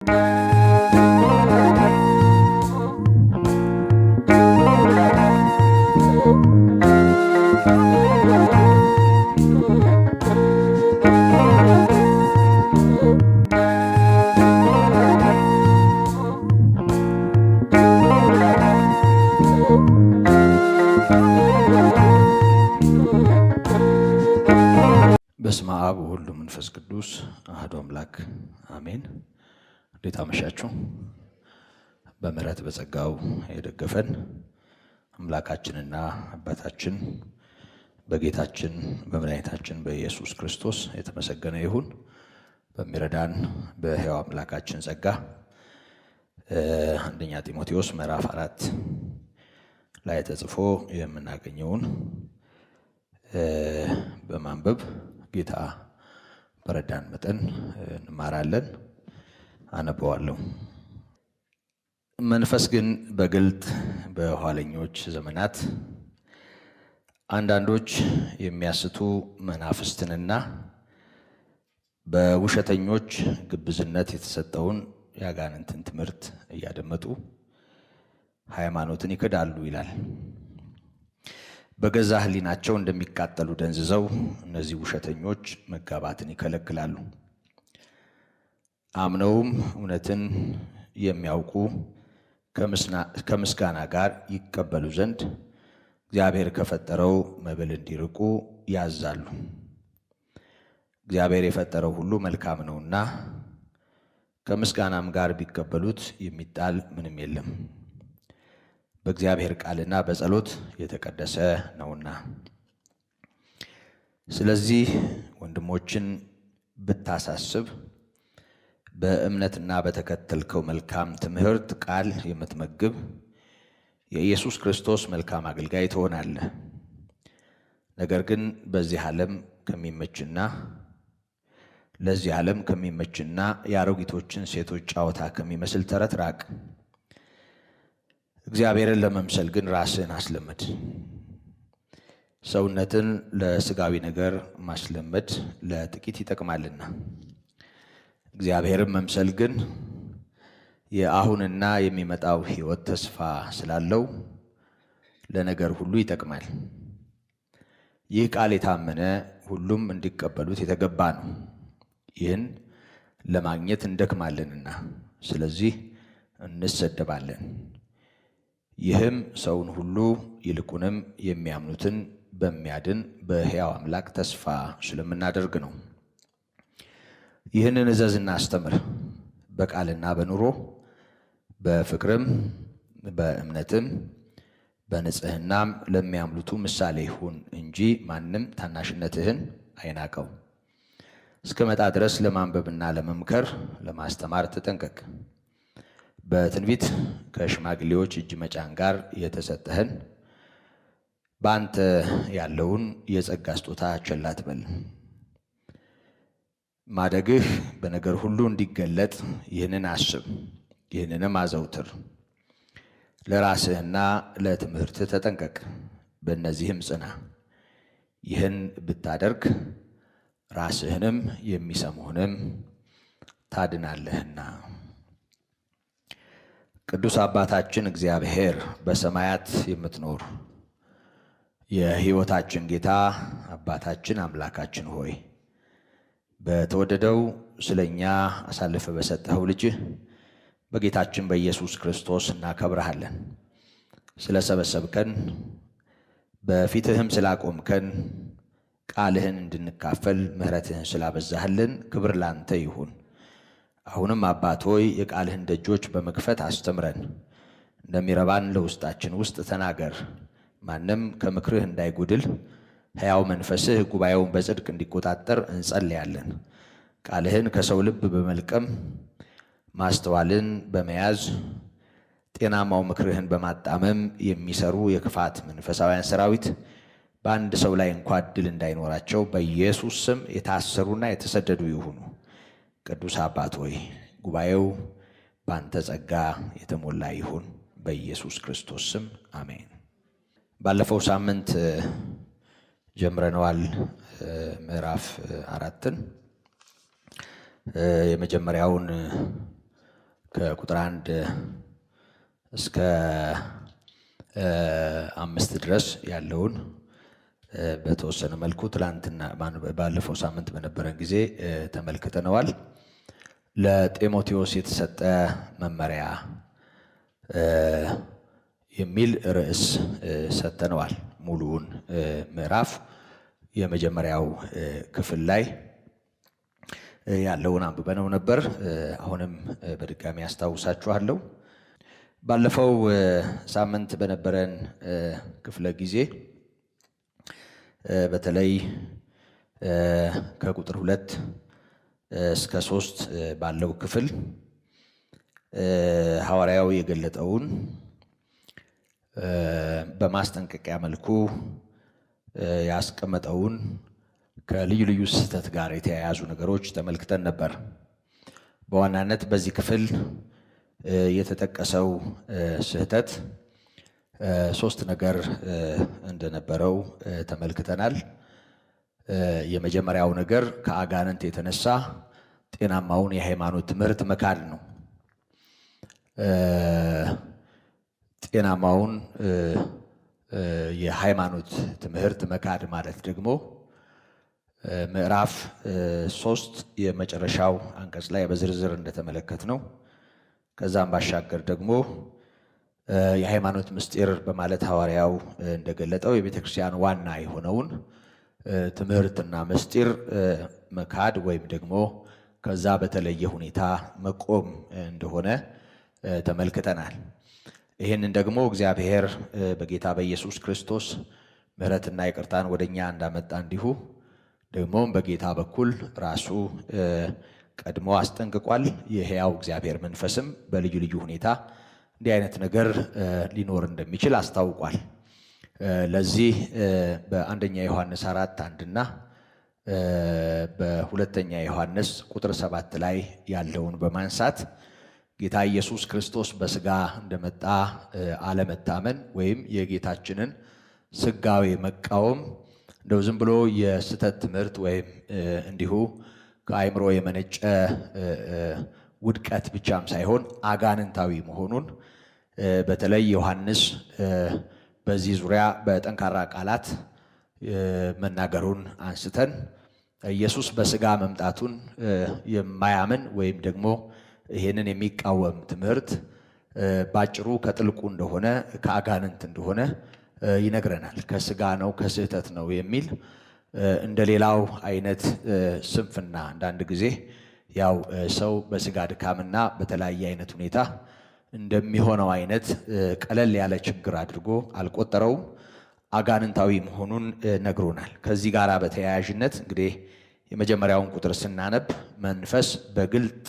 በስመ አብ ወወልድ ወመንፈስ ቅዱስ አሐዱ አምላክ አሜን። እንዴት አመሻችሁ? በምሕረት በጸጋው የደገፈን አምላካችንና አባታችን በጌታችን በመድኃኒታችን በኢየሱስ ክርስቶስ የተመሰገነ ይሁን። በሚረዳን በሕያው አምላካችን ጸጋ አንደኛ ጢሞቴዎስ ምዕራፍ 4 ላይ ተጽፎ የምናገኘውን በማንበብ ጌታ በረዳን መጠን እንማራለን። አነበዋለሁ። መንፈስ ግን በግልጥ በኋለኞች ዘመናት አንዳንዶች የሚያስቱ መናፍስትንና በውሸተኞች ግብዝነት የተሰጠውን የአጋንንትን ትምህርት እያደመጡ ሃይማኖትን ይክዳሉ ይላል። በገዛ ሕሊናቸው እንደሚቃጠሉ ደንዝዘው እነዚህ ውሸተኞች መጋባትን ይከለክላሉ። አምነውም እውነትን የሚያውቁ ከምስጋና ጋር ይቀበሉ ዘንድ እግዚአብሔር ከፈጠረው መብል እንዲርቁ ያዛሉ። እግዚአብሔር የፈጠረው ሁሉ መልካም ነውና ከምስጋናም ጋር ቢቀበሉት የሚጣል ምንም የለም፣ በእግዚአብሔር ቃልና በጸሎት የተቀደሰ ነውና። ስለዚህ ወንድሞችን ብታሳስብ በእምነትና በተከተልከው መልካም ትምህርት ቃል የምትመግብ የኢየሱስ ክርስቶስ መልካም አገልጋይ ትሆናለህ። ነገር ግን ለዚህ ዓለም ከሚመችና የአሮጊቶችን ሴቶች ጨዋታ ከሚመስል ተረት ራቅ። እግዚአብሔርን ለመምሰል ግን ራስህን አስለምድ። ሰውነትን ለስጋዊ ነገር ማስለመድ ለጥቂት ይጠቅማልና፣ እግዚአብሔርን መምሰል ግን የአሁንና የሚመጣው ሕይወት ተስፋ ስላለው ለነገር ሁሉ ይጠቅማል። ይህ ቃል የታመነ ሁሉም እንዲቀበሉት የተገባ ነው። ይህን ለማግኘት እንደክማለንና ስለዚህ እንሰደባለን። ይህም ሰውን ሁሉ ይልቁንም የሚያምኑትን በሚያድን በሕያው አምላክ ተስፋ ስለምናደርግ ነው። ይህንን እዘዝና አስተምር፣ በቃልና በኑሮ በፍቅርም በእምነትም በንጽሕናም ለሚያምኑቱ ምሳሌ ይሁን እንጂ ማንም ታናሽነትህን አይናቀው። እስከመጣ ድረስ ለማንበብና ለመምከር ለማስተማር ተጠንቀቅ። በትንቢት ከሽማግሌዎች እጅ መጫን ጋር የተሰጠህን በአንተ ያለውን የጸጋ ስጦታ ቸል አትበል። ማደግህ በነገር ሁሉ እንዲገለጥ ይህንን አስብ፣ ይህንንም አዘውትር። ለራስህና ለትምህርትህ ተጠንቀቅ፣ በእነዚህም ጽና። ይህን ብታደርግ ራስህንም የሚሰሙህንም ታድናለህና። ቅዱስ አባታችን እግዚአብሔር በሰማያት የምትኖር የሕይወታችን ጌታ አባታችን አምላካችን ሆይ በተወደደው ስለኛ አሳልፈ በሰጠኸው ልጅህ በጌታችን በኢየሱስ ክርስቶስ እናከብረሃለን። ስለሰበሰብከን በፊትህም ስላቆምከን ቃልህን እንድንካፈል ምሕረትህን ስላበዛህልን ክብር ላንተ ይሁን። አሁንም አባት ሆይ የቃልህን ደጆች በመክፈት አስተምረን፣ እንደሚረባን ለውስጣችን ውስጥ ተናገር። ማንም ከምክርህ እንዳይጎድል ሕያው መንፈስህ ጉባኤውን በጽድቅ እንዲቆጣጠር እንጸልያለን። ቃልህን ከሰው ልብ በመልቀም ማስተዋልን በመያዝ ጤናማው ምክርህን በማጣመም የሚሰሩ የክፋት መንፈሳውያን ሰራዊት በአንድ ሰው ላይ እንኳ ዕድል እንዳይኖራቸው በኢየሱስ ስም የታሰሩና የተሰደዱ ይሁኑ። ቅዱስ አባት ሆይ ጉባኤው በአንተ ጸጋ የተሞላ ይሁን፣ በኢየሱስ ክርስቶስ ስም አሜን። ባለፈው ሳምንት ጀምረነዋል ምዕራፍ 4ን። የመጀመሪያውን ከቁጥር 1 እስከ 5 ድረስ ያለውን በተወሰነ መልኩ ትላንትና ባለፈው ሳምንት በነበረን ጊዜ ተመልክተነዋል። ለጢሞቴዎስ የተሰጠ መመሪያ የሚል ርዕስ ሰጥተነዋል። ሙሉውን ምዕራፍ የመጀመሪያው ክፍል ላይ ያለውን አንብበነው ነበር። አሁንም በድጋሚ አስታውሳችኋለሁ። ባለፈው ሳምንት በነበረን ክፍለ ጊዜ በተለይ ከቁጥር 2 እስከ 3 ባለው ክፍል ሐዋርያው የገለጠውን በማስጠንቀቂያ መልኩ ያስቀመጠውን ከልዩ ልዩ ስህተት ጋር የተያያዙ ነገሮች ተመልክተን ነበር። በዋናነት በዚህ ክፍል የተጠቀሰው ስህተት 3 ነገር እንደነበረው ተመልክተናል። የመጀመሪያው ነገር ከአጋንንት የተነሳ ጤናማውን የሃይማኖት ትምህርት መካድ ነው። ጤናማውን የሃይማኖት ትምህርት መካድ ማለት ደግሞ ምዕራፍ 3 የመጨረሻው አንቀጽ ላይ በዝርዝር እንደተመለከት ነው። ከዛም ባሻገር ደግሞ የሃይማኖት ምስጢር በማለት ሐዋርያው እንደገለጠው የቤተ ክርስቲያን ዋና የሆነውን ትምህርትና ምስጢር መካድ ወይም ደግሞ ከዛ በተለየ ሁኔታ መቆም እንደሆነ ተመልክተናል። ይህንን ደግሞ እግዚአብሔር በጌታ በኢየሱስ ክርስቶስ ምሕረትና ይቅርታን ወደኛ እንዳመጣ እንዲሁ ደግሞም በጌታ በኩል ራሱ ቀድሞ አስጠንቅቋል። የሕያው እግዚአብሔር መንፈስም በልዩ ልዩ ሁኔታ እንዲህ አይነት ነገር ሊኖር እንደሚችል አስታውቋል። ለዚህ በአንደኛ ዮሐንስ 4:1 እና በሁለተኛ ዮሐንስ ቁጥር 7 ላይ ያለውን በማንሳት ጌታ ኢየሱስ ክርስቶስ በሥጋ እንደመጣ አለመታመን ወይም የጌታችንን ሥጋዌ መቃወም እንደው ዝም ብሎ የስህተት ትምህርት ወይም እንዲሁ ከአእምሮ የመነጨ ውድቀት ብቻም ሳይሆን አጋንንታዊ መሆኑን በተለይ ዮሐንስ በዚህ ዙሪያ በጠንካራ ቃላት መናገሩን አንስተን ኢየሱስ በሥጋ መምጣቱን የማያምን ወይም ደግሞ ይሄንን የሚቃወም ትምህርት ባጭሩ ከጥልቁ እንደሆነ ከአጋንንት እንደሆነ ይነግረናል። ከሥጋ ነው ከስህተት ነው የሚል እንደሌላው አይነት ስንፍና አንዳንድ ጊዜ ያው ሰው በሥጋ ድካምና በተለያየ አይነት ሁኔታ እንደሚሆነው አይነት ቀለል ያለ ችግር አድርጎ አልቆጠረውም። አጋንንታዊ መሆኑን ነግሮናል። ከዚህ ጋር በተያያዥነት እንግዲህ የመጀመሪያውን ቁጥር ስናነብ መንፈስ በግልጥ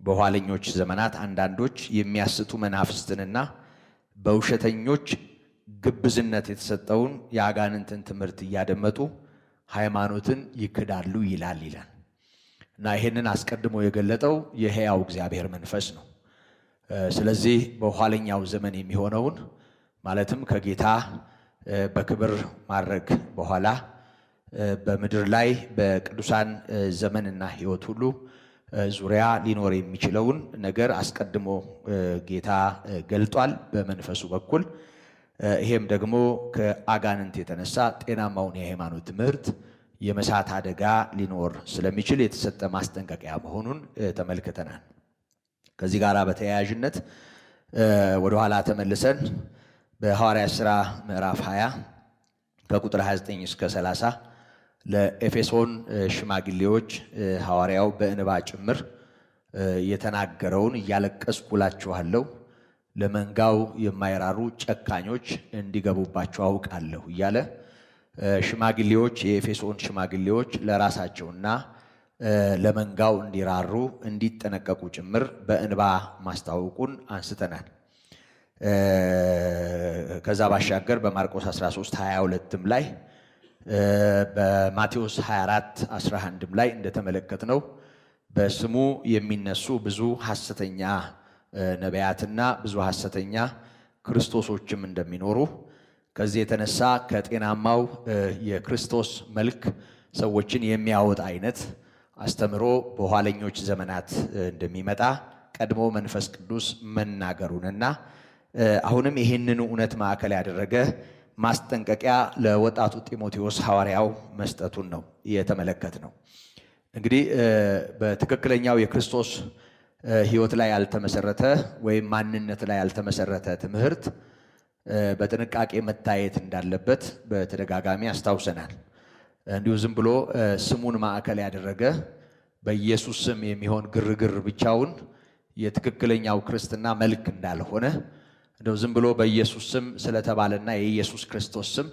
በኋለኞች ዘመናት አንዳንዶች የሚያስቱ መናፍስትንና በውሸተኞች ግብዝነት የተሰጠውን የአጋንንትን ትምህርት እያደመጡ ሃይማኖትን ይክዳሉ ይላል። እና ይሄንን አስቀድሞ የገለጠው የሕያው እግዚአብሔር መንፈስ ነው። ስለዚህ በኋለኛው ዘመን የሚሆነውን ማለትም ከጌታ በክብር ማድረግ በኋላ በምድር ላይ በቅዱሳን ዘመንና ሕይወት ሁሉ ዙሪያ ሊኖር የሚችለውን ነገር አስቀድሞ ጌታ ገልጧል በመንፈሱ በኩል። ይሄም ደግሞ ከአጋንንት የተነሳ ጤናማውን የሃይማኖት ትምህርት የመሳት አደጋ ሊኖር ስለሚችል የተሰጠ ማስጠንቀቂያ መሆኑን ተመልክተናል። ከዚህ ጋር በተያያዥነት ወደ ኋላ ተመልሰን በሐዋርያት ሥራ ምዕራፍ 20 ከቁጥር 29 እስከ 30 ለኤፌሶን ሽማግሌዎች ሐዋርያው በእንባ ጭምር የተናገረውን እያለቀስኩ እላችኋለሁ ለመንጋው የማይራሩ ጨካኞች እንዲገቡባቸው አውቃለሁ እያለ ሽማግሌዎች የኤፌሶን ሽማግሌዎች ለራሳቸውና ለመንጋው እንዲራሩ እንዲጠነቀቁ ጭምር በእንባ ማስታወቁን አንስተናል። ከዛ ባሻገር በማርቆስ 13:22 ላይ በማቴዎስ 24:11 ላይ እንደተመለከትነው በስሙ የሚነሱ ብዙ ሐሰተኛ ነቢያትና ብዙ ሐሰተኛ ክርስቶሶችም እንደሚኖሩ ከዚህ የተነሳ ከጤናማው የክርስቶስ መልክ ሰዎችን የሚያወጣ አይነት አስተምሮ በኋለኞች ዘመናት እንደሚመጣ ቀድሞ መንፈስ ቅዱስ መናገሩንና አሁንም ይህንን እውነት ማዕከል ያደረገ ማስጠንቀቂያ ለወጣቱ ጢሞቴዎስ ሐዋርያው መስጠቱን ነው የተመለከትነው። እንግዲህ በትክክለኛው የክርስቶስ ሕይወት ላይ ያልተመሰረተ ወይም ማንነት ላይ ያልተመሰረተ ትምህርት በጥንቃቄ መታየት እንዳለበት በተደጋጋሚ አስታውሰናል። እንዲሁ ዝም ብሎ ስሙን ማዕከል ያደረገ በኢየሱስ ስም የሚሆን ግርግር ብቻውን የትክክለኛው ክርስትና መልክ እንዳልሆነ እንደው ዝም ብሎ በኢየሱስ ስም ስለተባለና የኢየሱስ ክርስቶስ ስም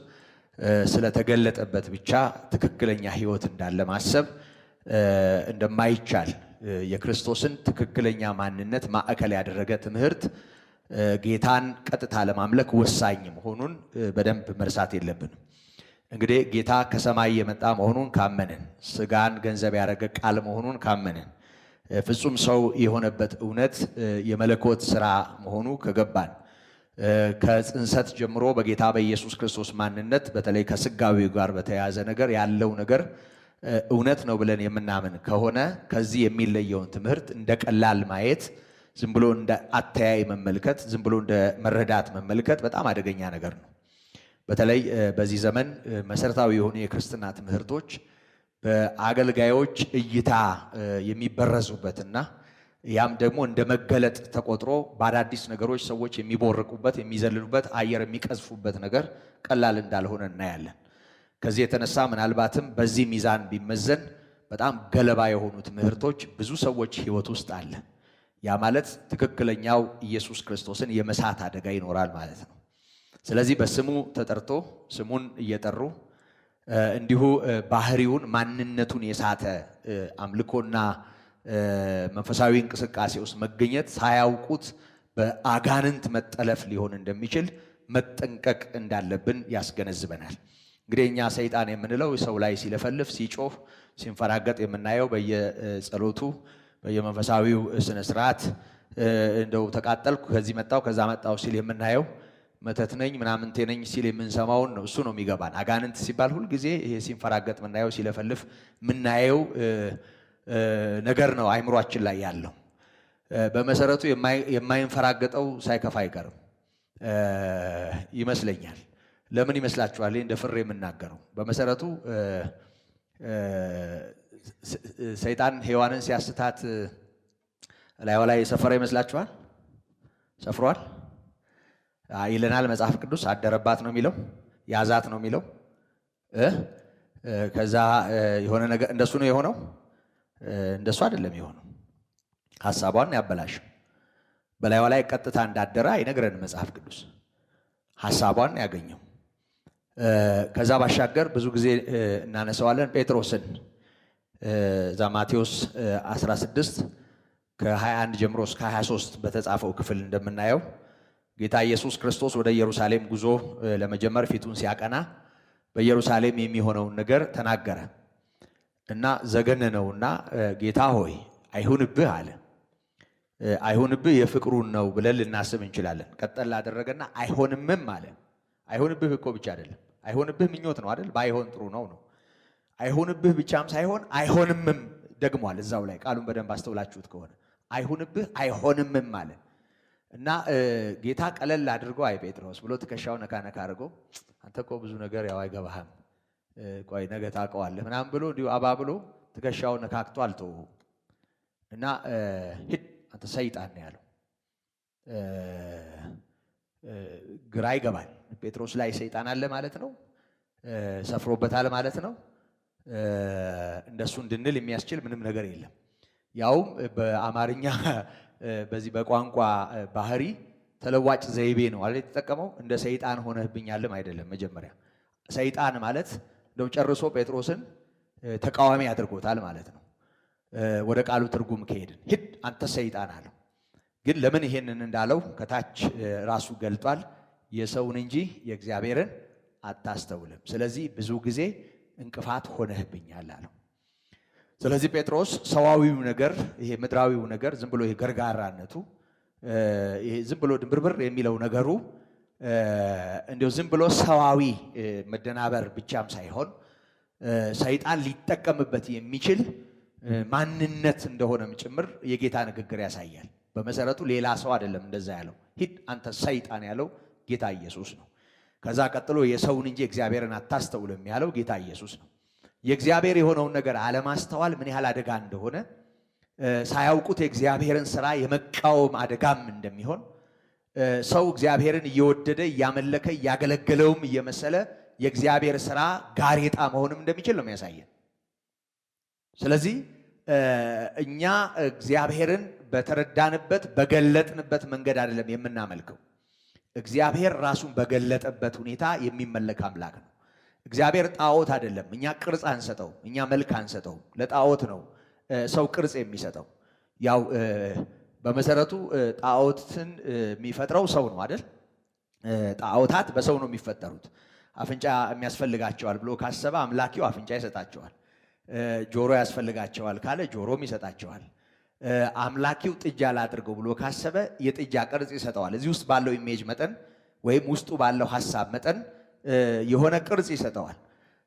ስለተገለጠበት ብቻ ትክክለኛ ሕይወት እንዳለ ማሰብ እንደማይቻል የክርስቶስን ትክክለኛ ማንነት ማዕከል ያደረገ ትምህርት ጌታን ቀጥታ ለማምለክ ወሳኝ መሆኑን በደንብ መርሳት የለብንም። እንግዲህ ጌታ ከሰማይ የመጣ መሆኑን ካመንን፣ ሥጋን ገንዘብ ያደረገ ቃል መሆኑን ካመንን፣ ፍጹም ሰው የሆነበት እውነት የመለኮት ሥራ መሆኑ ከገባን፣ ከጽንሰት ጀምሮ በጌታ በኢየሱስ ክርስቶስ ማንነት በተለይ ከሥጋዊው ጋር በተያያዘ ነገር ያለው ነገር እውነት ነው ብለን የምናምን ከሆነ ከዚህ የሚለየውን ትምህርት እንደ ቀላል ማየት፣ ዝም ብሎ እንደ አተያይ መመልከት፣ ዝም ብሎ እንደ መረዳት መመልከት በጣም አደገኛ ነገር ነው። በተለይ በዚህ ዘመን መሰረታዊ የሆኑ የክርስትና ትምህርቶች በአገልጋዮች እይታ የሚበረዙበትና ያም ደግሞ እንደ መገለጥ ተቆጥሮ በአዳዲስ ነገሮች ሰዎች የሚቦርቁበት፣ የሚዘልሉበት፣ አየር የሚቀዝፉበት ነገር ቀላል እንዳልሆነ እናያለን። ከዚህ የተነሳ ምናልባትም በዚህ ሚዛን ቢመዘን በጣም ገለባ የሆኑ ትምህርቶች ብዙ ሰዎች ሕይወት ውስጥ አለ። ያ ማለት ትክክለኛው ኢየሱስ ክርስቶስን የመሳት አደጋ ይኖራል ማለት ነው። ስለዚህ በስሙ ተጠርቶ ስሙን እየጠሩ እንዲሁ ባህሪውን ማንነቱን የሳተ አምልኮና መንፈሳዊ እንቅስቃሴ ውስጥ መገኘት ሳያውቁት በአጋንንት መጠለፍ ሊሆን እንደሚችል መጠንቀቅ እንዳለብን ያስገነዝበናል። እንግዲህ እኛ ሰይጣን የምንለው ሰው ላይ ሲለፈልፍ፣ ሲጮህ፣ ሲንፈራገጥ የምናየው በየጸሎቱ በየመንፈሳዊው ስነ ስርዓት እንደው ተቃጠልኩ ከዚህ መጣው ከዛ መጣው ሲል የምናየው መተት ነኝ ምናምንቴ ነኝ ሲል የምንሰማውን ነው። እሱ ነው የሚገባን። አጋንንት ሲባል ሁልጊዜ ይሄ ሲንፈራገጥ ምናየው ሲለፈልፍ ምናየው ነገር ነው አይምሯችን ላይ ያለው። በመሰረቱ የማይንፈራገጠው ሳይከፋ አይቀርም ይመስለኛል። ለምን ይመስላችኋል? እንደ ፍሬ የምናገረው በመሰረቱ ሰይጣን ሔዋንን ሲያስታት ላይዋ ላይ የሰፈረ ይመስላችኋል? ሰፍሯል ይለናል መጽሐፍ ቅዱስ። አደረባት ነው የሚለው፣ ያዛት ነው የሚለው። ከዛ የሆነ ነገር እንደሱ ነው የሆነው። እንደሱ አይደለም የሆነው። ሐሳቧን ያበላሽ በላይዋ ላይ ቀጥታ እንዳደረ አይነግረን መጽሐፍ ቅዱስ። ሐሳቧን ያገኘው። ከዛ ባሻገር ብዙ ጊዜ እናነሳዋለን ጴጥሮስን እዛ ማቴዎስ 16 ከ21 ጀምሮ እስከ 23 በተጻፈው ክፍል እንደምናየው ጌታ ኢየሱስ ክርስቶስ ወደ ኢየሩሳሌም ጉዞ ለመጀመር ፊቱን ሲያቀና በኢየሩሳሌም የሚሆነውን ነገር ተናገረ እና ዘገነነውና ጌታ ሆይ አይሁንብህ አለ። አይሁንብህ የፍቅሩን ነው ብለን ልናስብ እንችላለን። ቀጠል አደረገና አይሆንምም አለ። አይሆንብህ እኮ ብቻ አይደለም፣ አይሆንብህ ምኞት ነው አይደል? ባይሆን ጥሩ ነው። አይሆንብህ ብቻም ሳይሆን አይሆንምም ደግሟል እዛው ላይ። ቃሉን በደንብ አስተውላችሁት ከሆነ አይሁንብህ አይሆንምም አለ እና ጌታ ቀለል አድርጎ አይ ጴጥሮስ ብሎ ትከሻው ነካ ነካ አድርጎ አንተ እኮ ብዙ ነገር ያው አይገባህም፣ ቆይ ነገ ታውቀዋለህ ምናምን ብሎ እንዲሁ አባብሎ ትከሻው ነካክቶ አልተወው እና ሂድ አንተ ሰይጣን ነው ያለው። ግራ ይገባል። ጴጥሮስ ላይ ሰይጣን አለ ማለት ነው፣ ሰፍሮበታል ማለት ነው። እንደሱ እንድንል የሚያስችል ምንም ነገር የለም። ያውም በአማርኛ በዚህ በቋንቋ ባህሪ ተለዋጭ ዘይቤ ነው አይደል የተጠቀመው። እንደ ሰይጣን ሆነህብኛልም አይደለም። መጀመሪያ ሰይጣን ማለት እንደው ጨርሶ ጴጥሮስን ተቃዋሚ አድርጎታል ማለት ነው። ወደ ቃሉ ትርጉም ከሄድን ሂድ አንተ ሰይጣን አለው። ግን ለምን ይሄንን እንዳለው ከታች ራሱ ገልጧል። የሰውን እንጂ የእግዚአብሔርን አታስተውልም፣ ስለዚህ ብዙ ጊዜ እንቅፋት ሆነህብኛል አለው። ስለዚህ ጴጥሮስ ሰዋዊው ነገር ይሄ ምድራዊው ነገር ዝም ብሎ ይሄ ገርጋራነቱ ይሄ ዝም ብሎ ድንብርብር የሚለው ነገሩ እንዲያው ዝም ብሎ ሰዋዊ መደናበር ብቻም ሳይሆን ሰይጣን ሊጠቀምበት የሚችል ማንነት እንደሆነም ጭምር የጌታ ንግግር ያሳያል። በመሰረቱ ሌላ ሰው አይደለም እንደዛ ያለው። ሂድ አንተ ሰይጣን ያለው ጌታ ኢየሱስ ነው። ከዛ ቀጥሎ የሰውን እንጂ እግዚአብሔርን አታስተውልም ያለው ጌታ ኢየሱስ ነው። የእግዚአብሔር የሆነውን ነገር አለማስተዋል ምን ያህል አደጋ እንደሆነ ሳያውቁት የእግዚአብሔርን ሥራ የመቃወም አደጋም እንደሚሆን ሰው እግዚአብሔርን እየወደደ እያመለከ እያገለገለውም እየመሰለ የእግዚአብሔር ሥራ ጋሬጣ መሆንም እንደሚችል ነው የሚያሳየን። ስለዚህ እኛ እግዚአብሔርን በተረዳንበት በገለጥንበት መንገድ አይደለም የምናመልከው። እግዚአብሔር ራሱን በገለጠበት ሁኔታ የሚመለክ አምላክ ነው። እግዚአብሔር ጣዖት አይደለም። እኛ ቅርጽ አንሰጠው፣ እኛ መልክ አንሰጠው። ለጣዖት ነው ሰው ቅርጽ የሚሰጠው። ያው በመሰረቱ ጣዖትን የሚፈጥረው ሰው ነው አይደል? ጣዖታት በሰው ነው የሚፈጠሩት። አፍንጫ የሚያስፈልጋቸዋል ብሎ ካሰበ አምላኪው አፍንጫ ይሰጣቸዋል። ጆሮ ያስፈልጋቸዋል ካለ ጆሮም ይሰጣቸዋል። አምላኪው ጥጃ ላድርገው ብሎ ካሰበ የጥጃ ቅርጽ ይሰጠዋል። እዚህ ውስጥ ባለው ኢሜጅ መጠን ወይም ውስጡ ባለው ሐሳብ መጠን የሆነ ቅርጽ ይሰጠዋል።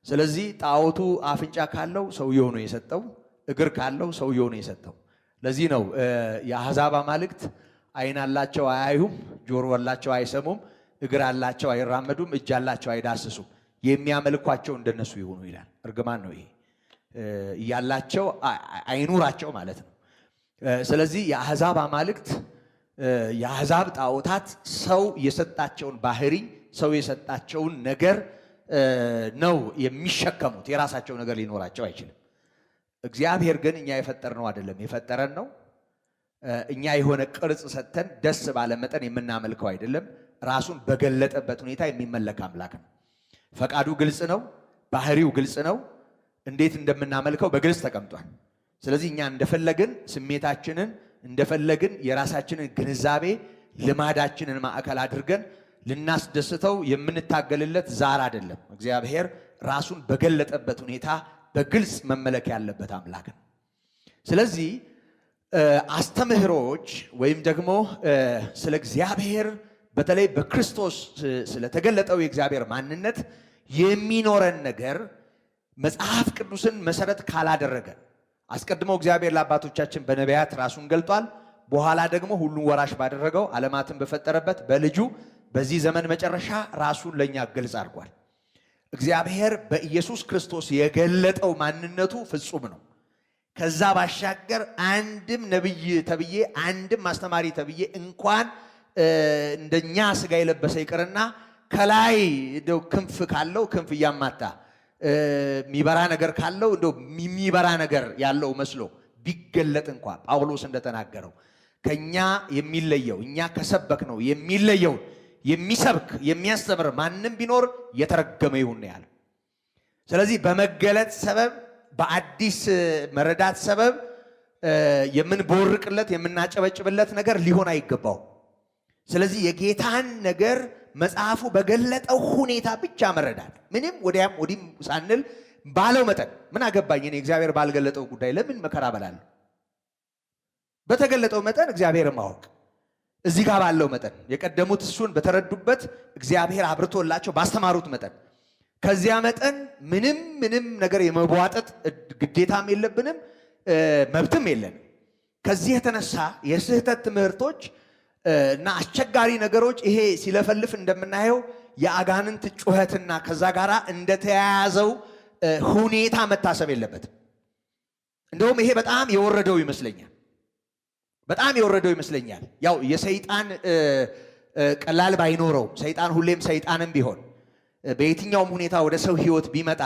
ስለዚህ ጣዖቱ አፍንጫ ካለው ሰውየው ነው የሰጠው፣ እግር ካለው ሰውየው ነው የሰጠው። ለዚህ ነው የአሕዛብ አማልክት ዓይን አላቸው አያዩም፣ ጆሮ አላቸው አይሰሙም፣ እግር አላቸው አይራመዱም፣ እጅ አላቸው አይዳስሱም፣ የሚያመልኳቸው እንደነሱ ይሆኑ ይላል። እርግማን ነው ይሄ። እያላቸው አይኑራቸው ማለት ነው። ስለዚህ የአሕዛብ አማልክት የአሕዛብ ጣዖታት ሰው የሰጣቸውን ባህሪ ሰው የሰጣቸውን ነገር ነው የሚሸከሙት። የራሳቸው ነገር ሊኖራቸው አይችልም። እግዚአብሔር ግን እኛ የፈጠርነው አይደለም፣ የፈጠረን ነው። እኛ የሆነ ቅርጽ ሰጥተን ደስ ባለ መጠን የምናመልከው አይደለም። ራሱን በገለጠበት ሁኔታ የሚመለክ አምላክ ነው። ፈቃዱ ግልጽ ነው፣ ባህሪው ግልጽ ነው። እንዴት እንደምናመልከው በግልጽ ተቀምጧል። ስለዚህ እኛ እንደፈለግን ስሜታችንን እንደፈለግን የራሳችንን ግንዛቤ ልማዳችንን ማዕከል አድርገን ልናስደስተው የምንታገልለት ዛር አይደለም። እግዚአብሔር ራሱን በገለጠበት ሁኔታ በግልጽ መመለክ ያለበት አምላክ ነው። ስለዚህ አስተምህሮች ወይም ደግሞ ስለ እግዚአብሔር በተለይ በክርስቶስ ስለተገለጠው የእግዚአብሔር ማንነት የሚኖረን ነገር መጽሐፍ ቅዱስን መሰረት ካላደረገ፣ አስቀድሞ እግዚአብሔር ለአባቶቻችን በነቢያት ራሱን ገልጧል። በኋላ ደግሞ ሁሉን ወራሽ ባደረገው ዓለማትን በፈጠረበት በልጁ በዚህ ዘመን መጨረሻ ራሱን ለኛ ግልጽ አድርጓል። እግዚአብሔር በኢየሱስ ክርስቶስ የገለጠው ማንነቱ ፍጹም ነው። ከዛ ባሻገር አንድም ነብይ ተብዬ አንድም አስተማሪ ተብዬ እንኳን እንደኛ ስጋ የለበሰ ይቅርና ከላይ እንደው ክንፍ ካለው ክንፍ እያማታ የሚበራ ነገር ካለው እንደው የሚበራ ነገር ያለው መስሎ ቢገለጥ እንኳን ጳውሎስ እንደተናገረው ከኛ የሚለየው እኛ ከሰበክ ነው የሚለየው የሚሰብክ የሚያስተምር ማንም ቢኖር የተረገመ ይሁን ነው ያለው። ስለዚህ በመገለጥ ሰበብ በአዲስ መረዳት ሰበብ የምንቦርቅለት የምናጨበጭብለት ነገር ሊሆን አይገባው። ስለዚህ የጌታን ነገር መጽሐፉ በገለጠው ሁኔታ ብቻ መረዳት፣ ምንም ወዲያም ወዲም ሳንል ባለው መጠን ምን አገባኝ እኔ እግዚአብሔር ባልገለጠው ጉዳይ ለምን መከራ በላለሁ? በተገለጠው መጠን እግዚአብሔር ማወቅ፣ እዚህ ጋር ባለው መጠን የቀደሙት እሱን በተረዱበት እግዚአብሔር አብርቶላቸው ባስተማሩት መጠን ከዚያ መጠን ምንም ነገር የመቧጠጥ ግዴታም የለብንም፣ መብትም የለንም። ከዚህ የተነሳ የስህተት ትምህርቶች እና አስቸጋሪ ነገሮች ይሄ ሲለፈልፍ እንደምናየው የአጋንንት ጩኸትና ከዛ ጋራ እንደተያያዘው ሁኔታ መታሰብ የለበትም። እንደውም ይሄ በጣም የወረደው ይመስለኛል። ያው የሰይጣን ቀላል ባይኖረው ሰይጣን ሁሌም ሰይጣንም ቢሆን በየትኛውም ሁኔታ ወደ ሰው ሕይወት ቢመጣ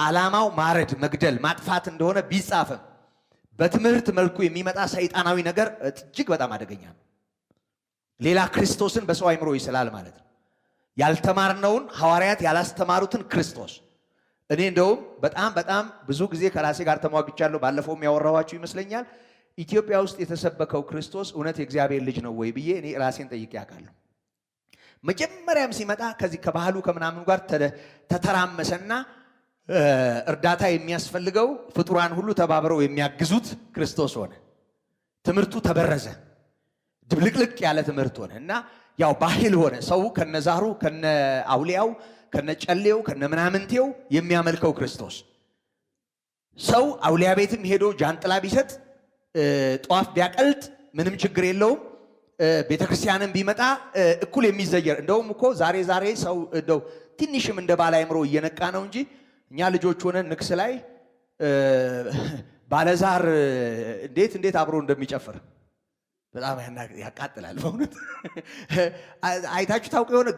ዓላማው ማረድ፣ መግደል፣ ማጥፋት እንደሆነ ቢጻፍም በትምህርት መልኩ የሚመጣ ሰይጣናዊ ነገር እጅግ በጣም አደገኛ ነው። ሌላ ክርስቶስን በሰው አይምሮ ይስላል ማለት ነው። ያልተማርነውን ሐዋርያት ያላስተማሩትን ክርስቶስ እኔ እንደውም በጣም ብዙ ጊዜ ከራሴ ጋር ተሟግቻለሁ። ባለፈውም ያወራኋችሁ ይመስለኛል። ኢትዮጵያ ውስጥ የተሰበከው ክርስቶስ እውነት የእግዚአብሔር ልጅ ነው ወይ ብዬ እኔ ራሴን ጠይቄ ያውቃለሁ። መጀመሪያም ሲመጣ ከዚህ ከባህሉ ከምናምን ጋር ተተራመሰና እርዳታ የሚያስፈልገው ፍጡራን ሁሉ ተባብረው የሚያግዙት ክርስቶስ ሆነ። ትምህርቱ ተበረዘ። ድብልቅልቅ ያለ ትምህርት ሆነ እና ያው ባህል ሆነ። ሰው ከነዛሩ ከነአውሊያው ከነጨሌው ከነምናምንቴው የሚያመልከው ክርስቶስ። ሰው አውሊያ ቤትም ሄዶ ጃንጥላ ቢሰጥ ጧፍ ቢያቀልጥ ምንም ችግር የለውም። ቤተክርስቲያንን ቢመጣ እኩል የሚዘየር እንደውም እኮ ዛሬ ሰው እንደው ትንሽም እንደ ባለ አእምሮ እየነቃ ነው እንጂ እኛ ልጆች ሆነን ንግስ ላይ ባለዛር እንዴት አብሮ እንደሚጨፍር በጣም ያቃጥላል በእውነት። አይታችሁ ታውቁ የሆነ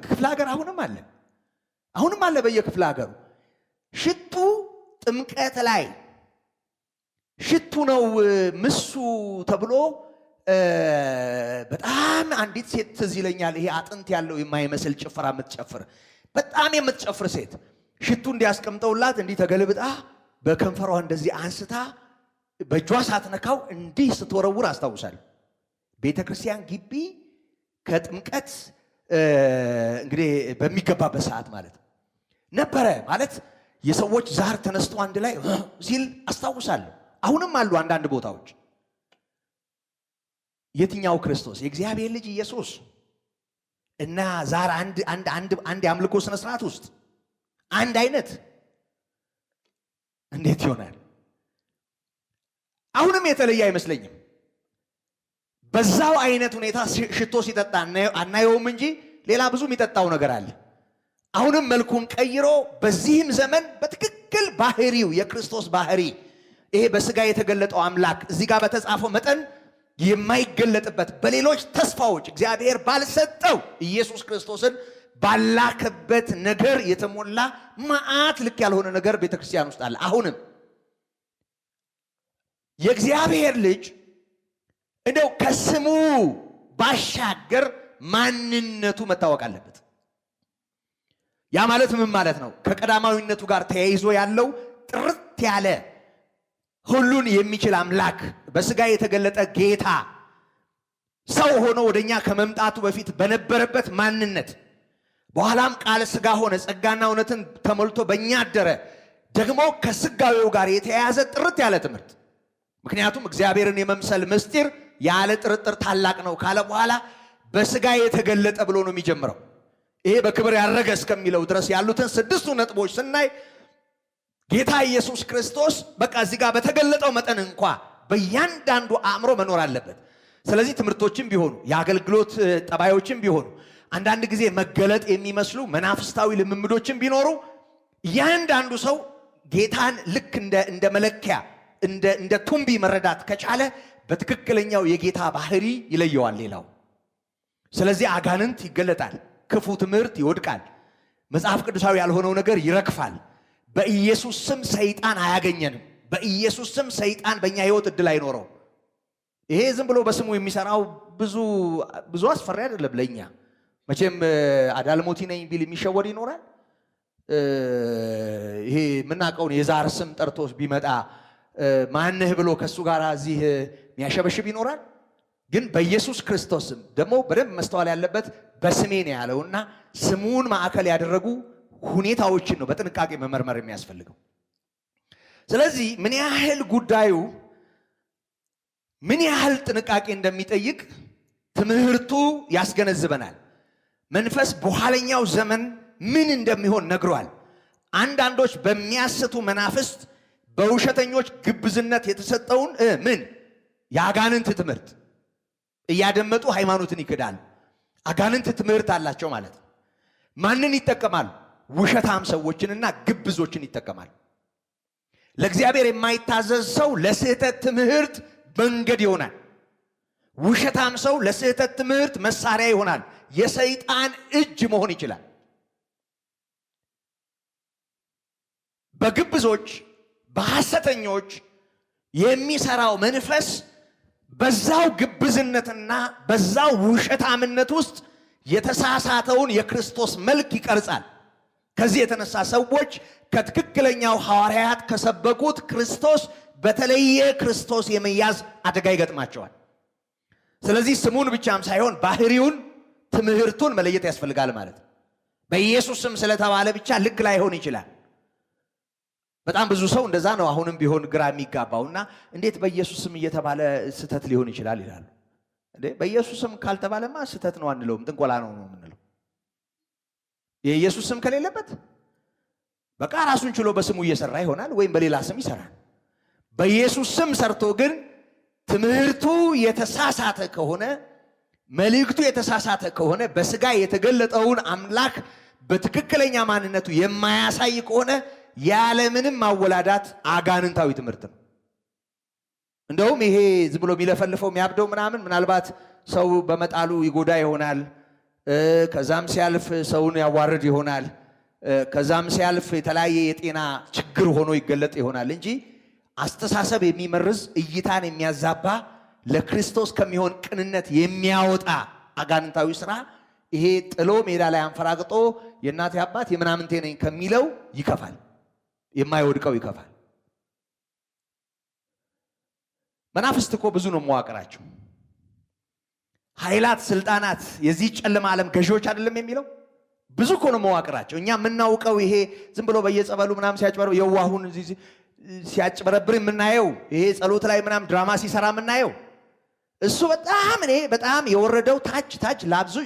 ክፍለ ሀገር አሁንም አለ በየክፍለ ሀገሩ ሽቱ ጥምቀት ላይ ሽቱ ነው ምሱ ተብሎ በጣም አንዲት ሴት ትዝ ይለኛል። ይሄ አጥንት ያለው የማይመስል ጭፈራ የምትጨፍር በጣም የምትጨፍር ሴት ሽቱ እንዲያስቀምጠውላት እንዲህ ተገልብጣ በከንፈሯ እንደዚህ አንስታ በእጇ ሳትነካው እንዲህ ስትወረውር አስታውሳለሁ። ቤተክርስቲያን ግቢ ከጥምቀት እንግዲህ በሚገባበት ሰዓት ማለት ነበረ ማለት የሰዎች ዛር ተነስቶ አንድ ላይ ሲል አስታውሳለሁ። አሁንም አሉ አንዳንድ ቦታዎች። የትኛው ክርስቶስ የእግዚአብሔር ልጅ ኢየሱስ እና ዛር አንድ የአምልኮ ስነ ስርዓት ውስጥ አንድ አይነት እንዴት ይሆናል? አሁንም የተለየ አይመስለኝም። በዛው አይነት ሁኔታ ሽቶ ሲጠጣ አናየውም እንጂ ሌላ ብዙ የሚጠጣው ነገር አለ። አሁንም መልኩን ቀይሮ በዚህም ዘመን በትክክል ባህሪው የክርስቶስ ባህሪ ይሄ በስጋ የተገለጠው አምላክ እዚህ ጋር በተጻፈው መጠን የማይገለጥበት በሌሎች ተስፋዎች እግዚአብሔር ባልሰጠው ኢየሱስ ክርስቶስን ባላከበት ነገር የተሞላ መዓት ልክ ያልሆነ ነገር ቤተክርስቲያን ውስጥ አለ። አሁንም የእግዚአብሔር ልጅ እንደው ከስሙ ባሻገር ማንነቱ መታወቅ አለበት። ያ ማለት ምን ማለት ነው? ከቀዳማዊነቱ ጋር ተያይዞ ያለው ጥርት ያለ ሁሉን የሚችል አምላክ በስጋ የተገለጠ ጌታ ሰው ሆኖ ወደኛ ከመምጣቱ በፊት በነበረበት ማንነት በኋላም ቃል ስጋ ሆነ ጸጋና እውነትን ተሞልቶ በእኛ አደረ። ደግሞ ከስጋዊው ጋር የተያያዘ ጥርት ያለ ትምህርት። ምክንያቱም እግዚአብሔርን የመምሰል ምስጢር ያለ ጥርጥር ታላቅ ነው ካለ በኋላ በስጋ የተገለጠ ብሎ ነው የሚጀምረው። ይሄ በክብር ያረገ እስከሚለው ድረስ ያሉትን 6 ነጥቦች ስናይ ጌታ ኢየሱስ ክርስቶስ በቃ እዚህ ጋር በተገለጠው መጠን እንኳ በእያንዳንዱ አእምሮ መኖር አለበት። ስለዚህ ትምህርቶችም ቢሆኑ የአገልግሎት ጠባዮችም ቢሆኑ አንዳንድ ጊዜ መገለጥ የሚመስሉ መናፍስታዊ ልምምዶችም ቢኖሩ እያንዳንዱ ሰው ጌታን ልክ እንደ መለኪያ እንደ ቱምቢ መረዳት ከቻለ በትክክለኛው የጌታ ባህሪ ይለየዋል ሌላው። ስለዚህ አጋንንት ይገለጣል፣ ክፉ ትምህርት ይወድቃል፣ መጽሐፍ ቅዱሳዊ ያልሆነው ነገር ይረግፋል። በኢየሱስ ስም ሰይጣን አያገኘንም። በኢየሱስ ስም ሰይጣን በእኛ ህይወት እድል አይኖረው። ይሄ ዝም ብሎ በስሙ የሚሰራው ብዙ አስፈሪ አይደለም ለኛ። መቼም አዳልሞቲ ነኝ ቢል የሚሸወድ ይኖራል። ይሄ የምናውቀውን የዛር ስም ጠርቶስ ቢመጣ ማንህ ብሎ ከሱ ጋር እዚህ የሚያሸበሽብ ይኖራል። ግን በኢየሱስ ክርስቶስ ስም ደግሞ በደንብ መስተዋል ያለበት በስሜ ነው ያለውና ስሙን ማዕከል ያደረጉ ሁኔታዎችን ነው በጥንቃቄ መመርመር የሚያስፈልገው። ስለዚህ ምን ያህል ጉዳዩ ምን ያህል ጥንቃቄ እንደሚጠይቅ ትምህርቱ ያስገነዝበናል። መንፈስ በኋለኛው ዘመን ምን እንደሚሆን ነግሯል። አንዳንዶች በሚያስቱ መናፍስት በውሸተኞች ግብዝነት የተሰጠውን ምን የአጋንንት ትምህርት እያደመጡ ሃይማኖትን ይክዳሉ። አጋንንት ትምህርት አላቸው ማለት ነው። ማንን ይጠቀማሉ? ውሸታም ሰዎችንና ግብዞችን ይጠቀማሉ። ለእግዚአብሔር የማይታዘዝ ሰው ለስህተት ትምህርት መንገድ ይሆናል። ውሸታም ሰው ለስህተት ትምህርት መሳሪያ ይሆናል። የሰይጣን እጅ መሆን ይችላል። በግብዞች በሐሰተኞች የሚሰራው መንፈስ በዛው ግብዝነትና በዛው ውሸታምነት ውስጥ የተሳሳተውን የክርስቶስ መልክ ይቀርጻል። ከዚህ የተነሳ ሰዎች ከትክክለኛው ሐዋርያት ከሰበኩት ክርስቶስ በተለየ ክርስቶስ የመያዝ አደጋ ይገጥማቸዋል። ስለዚህ ስሙን ብቻም ሳይሆን ባህሪውን፣ ትምህርቱን መለየት ያስፈልጋል ማለት ነው። በኢየሱስ ስም ስለተባለ ብቻ ልክ ላይሆን ይችላል። በጣም ብዙ ሰው እንደዛ ነው አሁንም ቢሆን ግራ የሚጋባውና እንዴት በኢየሱስ ስም እየተባለ ስተት ሊሆን ይችላል ይላሉ። እንዴ በኢየሱስ ስም ካልተባለማ ስተት ነው አንለውም፣ ጥንቆላ ነው የምንለው። የኢየሱስ ስም ከሌለበት በቃ ራሱን ችሎ በስሙ እየሰራ ይሆናል ወይም በሌላ ስም ይሰራል። በኢየሱስ ስም ሰርቶ ግን ትምህርቱ የተሳሳተ ከሆነ መልእክቱ የተሳሳተ ከሆነ በስጋ የተገለጠውን አምላክ በትክክለኛ ማንነቱ የማያሳይ ከሆነ ያለምንም ማወላዳት አጋንንታዊ ትምህርት ነው። እንደውም ይሄ ዝም ብሎ የሚለፈልፈው የሚያብደው ምናልባት ሰው በመጣሉ ይጎዳ ይሆናል። ከዛም ሲያልፍ ሰውን ያዋርድ ይሆናል። ከዛም ሲያልፍ የተለያየ የጤና ችግር ሆኖ ይገለጥ ይሆናል እንጂ አስተሳሰብ የሚመርዝ እይታን የሚያዛባ ለክርስቶስ ከሚሆን ቅንነት የሚያወጣ አጋንንታዊ ስራ ይሄ ጥሎ ሜዳ ላይ አንፈራግጦ የእናቴ አባት የምናምንቴ ነኝ ከሚለው ይከፋል። የማይወድቀው ይከፋል። መናፍስት እኮ ብዙ ነው መዋቅራቸው። ኃይላት፣ ስልጣናት የዚህ ጨለማ ዓለም ገዢዎች አይደለም የሚለው ብዙ እኮ ነው መዋቅራቸው። እኛ የምናውቀው ይሄ ዝም ብሎ በየጸበሉ ምናምን ሲያጭበረው የዋሁን ሲያጭበረብር የምናየው ይሄ ጸሎት ላይ ምናምን ድራማ ሲሰራ የምናየው እሱ በጣም የወረደው ታች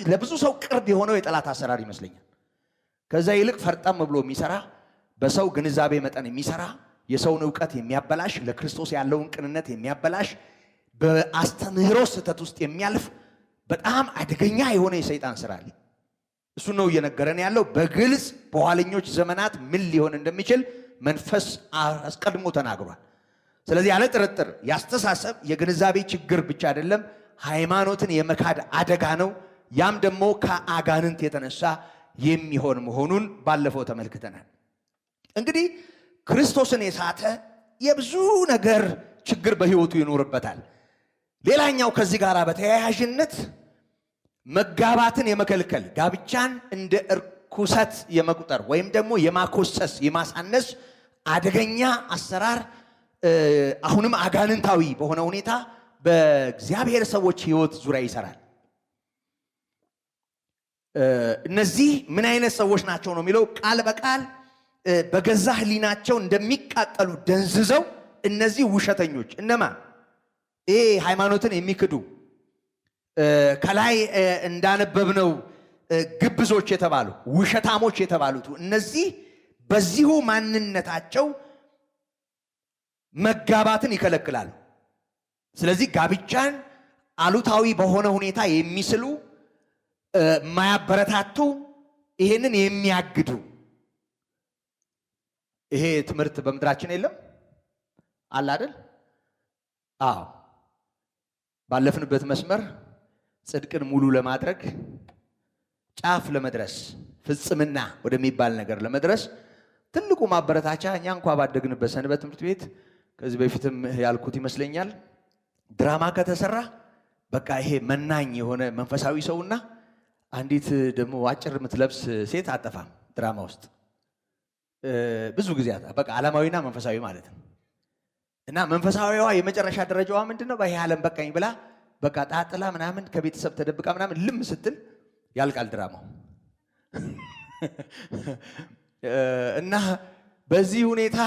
ለብዙ ሰው ቅርብ የሆነው የጠላት አሰራር ይመስለኛል። ከዛ ይልቅ ፈርጠም ብሎ የሚሰራ በሰው ግንዛቤ መጠን የሚሰራ የሰውን ዕውቀት የሚያበላሽ ለክርስቶስ ያለውን ቅንነት የሚያበላሽ በአስተምህሮ ስህተት ውስጥ የሚያልፍ በጣም አደገኛ የሆነ የሰይጣን ስራ አለ። እሱ ነው እየነገረን ያለው በግልጽ በኋለኞች ዘመናት ምን ሊሆን እንደሚችል መንፈስ አስቀድሞ ተናግሯል። ስለዚህ ያለ ጥርጥር ያስተሳሰብ የግንዛቤ ችግር ብቻ አይደለም፣ ሃይማኖትን የመካድ አደጋ ነው። ያም ደግሞ ከአጋንንት የተነሳ የሚሆን መሆኑን ባለፈው ተመልክተናል። እንግዲህ ክርስቶስን የሳተ የብዙ ነገር ችግር በሕይወቱ ይኖርበታል። ሌላኛው ከዚህ ጋር በተያያዥነት መጋባትን የመከልከል ጋብቻን እንደ እርኩሰት የመቁጠር ወይም ደግሞ የማኮሰስ የማሳነስ አደገኛ አሰራር አሁንም አጋንንታዊ በሆነ ሁኔታ በእግዚአብሔር ሰዎች ሕይወት ዙሪያ ይሰራል። እነዚህ ምን አይነት ሰዎች ናቸው ነው የሚለው ቃል በቃል በገዛ ሕሊናቸው እንደሚቃጠሉ ደንዝዘው እነዚህ ውሸተኞች እነማን? ይሄ ሃይማኖትን የሚክዱ ከላይ እንዳነበብነው ግብዞች የተባሉ ውሸታሞች የተባሉት እነዚህ በዚሁ ማንነታቸው መጋባትን ይከለክላሉ። ስለዚህ ጋብቻን አሉታዊ በሆነ ሁኔታ የሚስሉ ማያበረታቱ፣ ይሄንን የሚያግዱ ይሄ ትምህርት በምድራችን የለም አለ አይደል? አዎ። ባለፍንበት መስመር ጽድቅን ሙሉ ለማድረግ ጫፍ ለመድረስ ፍጽምና ወደሚባል ነገር ለመድረስ ትልቁ ማበረታቻ እኛ እንኳ ባደግንበት ሰንበት ትምህርት ቤት ከዚህ በፊትም ያልኩት ይመስለኛል ድራማ ከተሰራ በቃ ይሄ መናኝ የሆነ መንፈሳዊ ሰውና አንዲት ደግሞ አጭር የምትለብስ ሴት አጠፋም ድራማ ውስጥ ብዙ ጊዜ በቃ ዓለማዊና መንፈሳዊ ማለት ነው። እና መንፈሳዊዋ የመጨረሻ ደረጃዋ ምንድነው? በይሄ ዓለም በቃኝ ብላ በቃ ጣጥላ ምናምን ከቤተሰብ ተደብቃ ምናምን ልም ስትል ያልቃል ድራማው። እና በዚህ ሁኔታ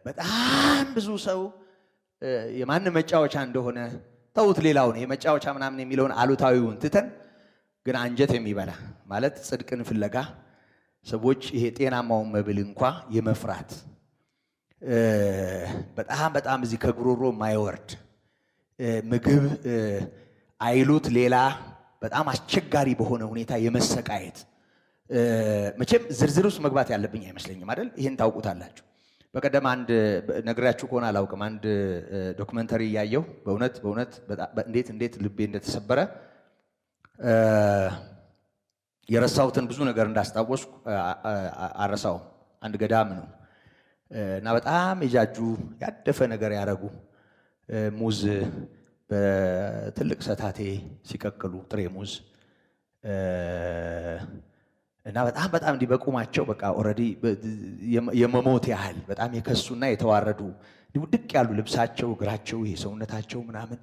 በጣም ብዙ ሰው የማን መጫወቻ እንደሆነ ተውት፣ ሌላውን የመጫወቻ ምናምን የሚለውን አሉታዊውን ትተን ግን አንጀት የሚበላ ማለት ጽድቅን ፍለጋ ሰዎች ይሄ ጤናማውን መብል እንኳ የመፍራት በጣም እዚህ ከጉሮሮ ማይወርድ ምግብ አይሉት ሌላ በጣም አስቸጋሪ በሆነ ሁኔታ የመሰቃየት መቼም ዝርዝር ውስጥ መግባት ያለብኝ አይመስለኝም አይደል? ይሄን ታውቁታላችሁ። በቀደም አንድ ነግራችሁ ከሆነ አላውቅም፣ አንድ ዶክመንተሪ ያየው በእውነት እንዴት ልቤ እንደተሰበረ የረሳሁትን ብዙ ነገር እንዳስታወስኩ አረሳው። አንድ ገዳም ነው እና በጣም የጃጁ ያደፈ ነገር ያረጉ ሙዝ በትልቅ ሰታቴ ሲቀቅሉ ጥሬ ሙዝ እና በጣም እንዲህ በቁማቸው በቃ ኦልሬዲ የመሞት ያህል በጣም የከሱና የተዋረዱ ውድቅ ያሉ ልብሳቸው፣ እግራቸው፣ ይሄ ሰውነታቸው ምናምን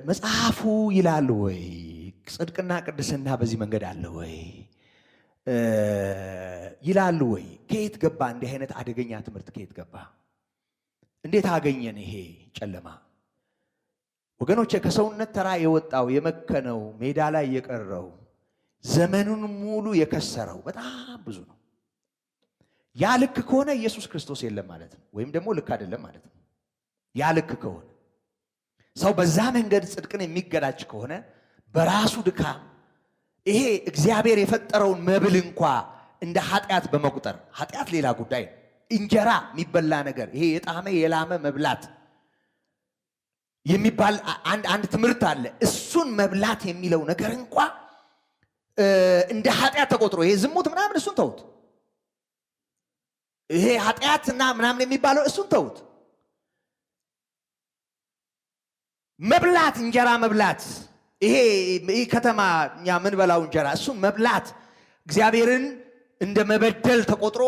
መጽሐፉ ይላል ወይ ጽድቅና ቅድስና በዚህ መንገድ አለ ወይ ይላሉ ወይ? ከየት ገባ እንዲህ አይነት አደገኛ ትምህርት? ከየት ገባ? እንዴት አገኘን ይሄ ጨለማ? ወገኖቼ ከሰውነት ተራ የወጣው የመከነው ሜዳ ላይ የቀረው ዘመኑን ሙሉ የከሰረው በጣም ብዙ ነው። ያ ልክ ከሆነ ኢየሱስ ክርስቶስ የለም ማለት ነው፣ ወይም ደግሞ ልክ አይደለም ማለት ነው። ያልክ ከሆነ ሰው በዛ መንገድ ጽድቅን የሚገዳጅ ከሆነ በራሱ ድካም ይሄ እግዚአብሔር የፈጠረውን መብል እንኳ እንደ ኃጢአት በመቁጠር ኃጢአት ሌላ ጉዳይ እንጀራ የሚበላ ነገር ይሄ የጣመ የላመ መብላት የሚባል አንድ ትምህርት አለ። እሱን መብላት የሚለው ነገር እንኳ እንደ ኃጢአት ተቆጥሮ ይሄ ዝሙት ምናምን እሱን ተውት። ይሄ ኃጢአትና ምናምን የሚባለው እሱን ተውት። መብላት እንጀራ መብላት ይሄ ከተማ እኛ ምን በላው እንጀራ እሱን መብላት እግዚአብሔርን እንደ መበደል ተቆጥሮ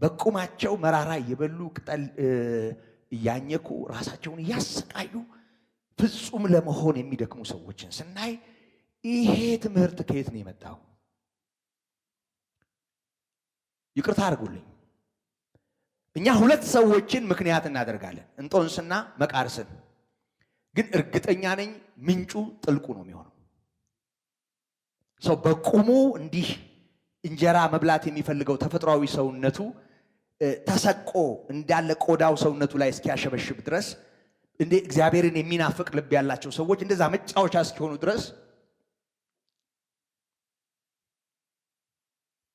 በቁማቸው መራራ እየበሉ ቅጠል እያኘኩ ራሳቸውን እያሰቃዩ ፍጹም ለመሆን የሚደክሙ ሰዎችን ስናይ ይሄ ትምህርት ከየት ነው የመጣው? ይቅርታ አድርጉልኝ። እኛ ሁለት ሰዎችን ምክንያት እናደርጋለን፣ እንጦንስና መቃርስን። ግን እርግጠኛ ነኝ ምንጩ ጥልቁ ነው የሚሆነው። ሰው በቁሙ እንዲህ እንጀራ መብላት የሚፈልገው ተፈጥሯዊ ሰውነቱ ተሰቆ እንዳለ ቆዳው ሰውነቱ ላይ እስኪያሸበሽብ ድረስ እንዴ እግዚአብሔርን የሚናፍቅ ልብ ያላቸው ሰዎች እንደዛ መጫወቻ እስኪሆኑ ድረስ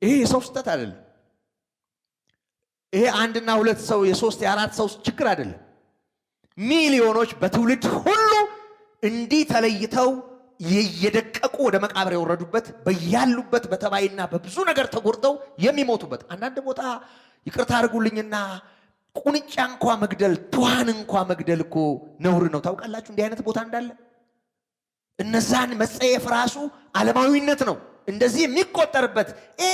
ይሄ የሰው ስህተት አይደለም። ይሄ አንድና ሁለት ሰው የሶስት የአራት ሰው ችግር አይደለም። ሚሊዮኖች በትውልድ ሁሉ እንዲህ ተለይተው የደቀቁ ወደ መቃብር የወረዱበት በያሉበት በተባይና በብዙ ነገር ተጎርተው የሚሞቱበት አንዳንድ ቦታ ይቅርታ አድርጉልኝና ቁንጫ እንኳ መግደል ትኋን እንኳ መግደል እኮ ነውር ነው። ታውቃላችሁ እንዲህ አይነት ቦታ እንዳለ? እነዛን መጸየፍ ራሱ ዓለማዊነት ነው። እንደዚህ የሚቆጠርበት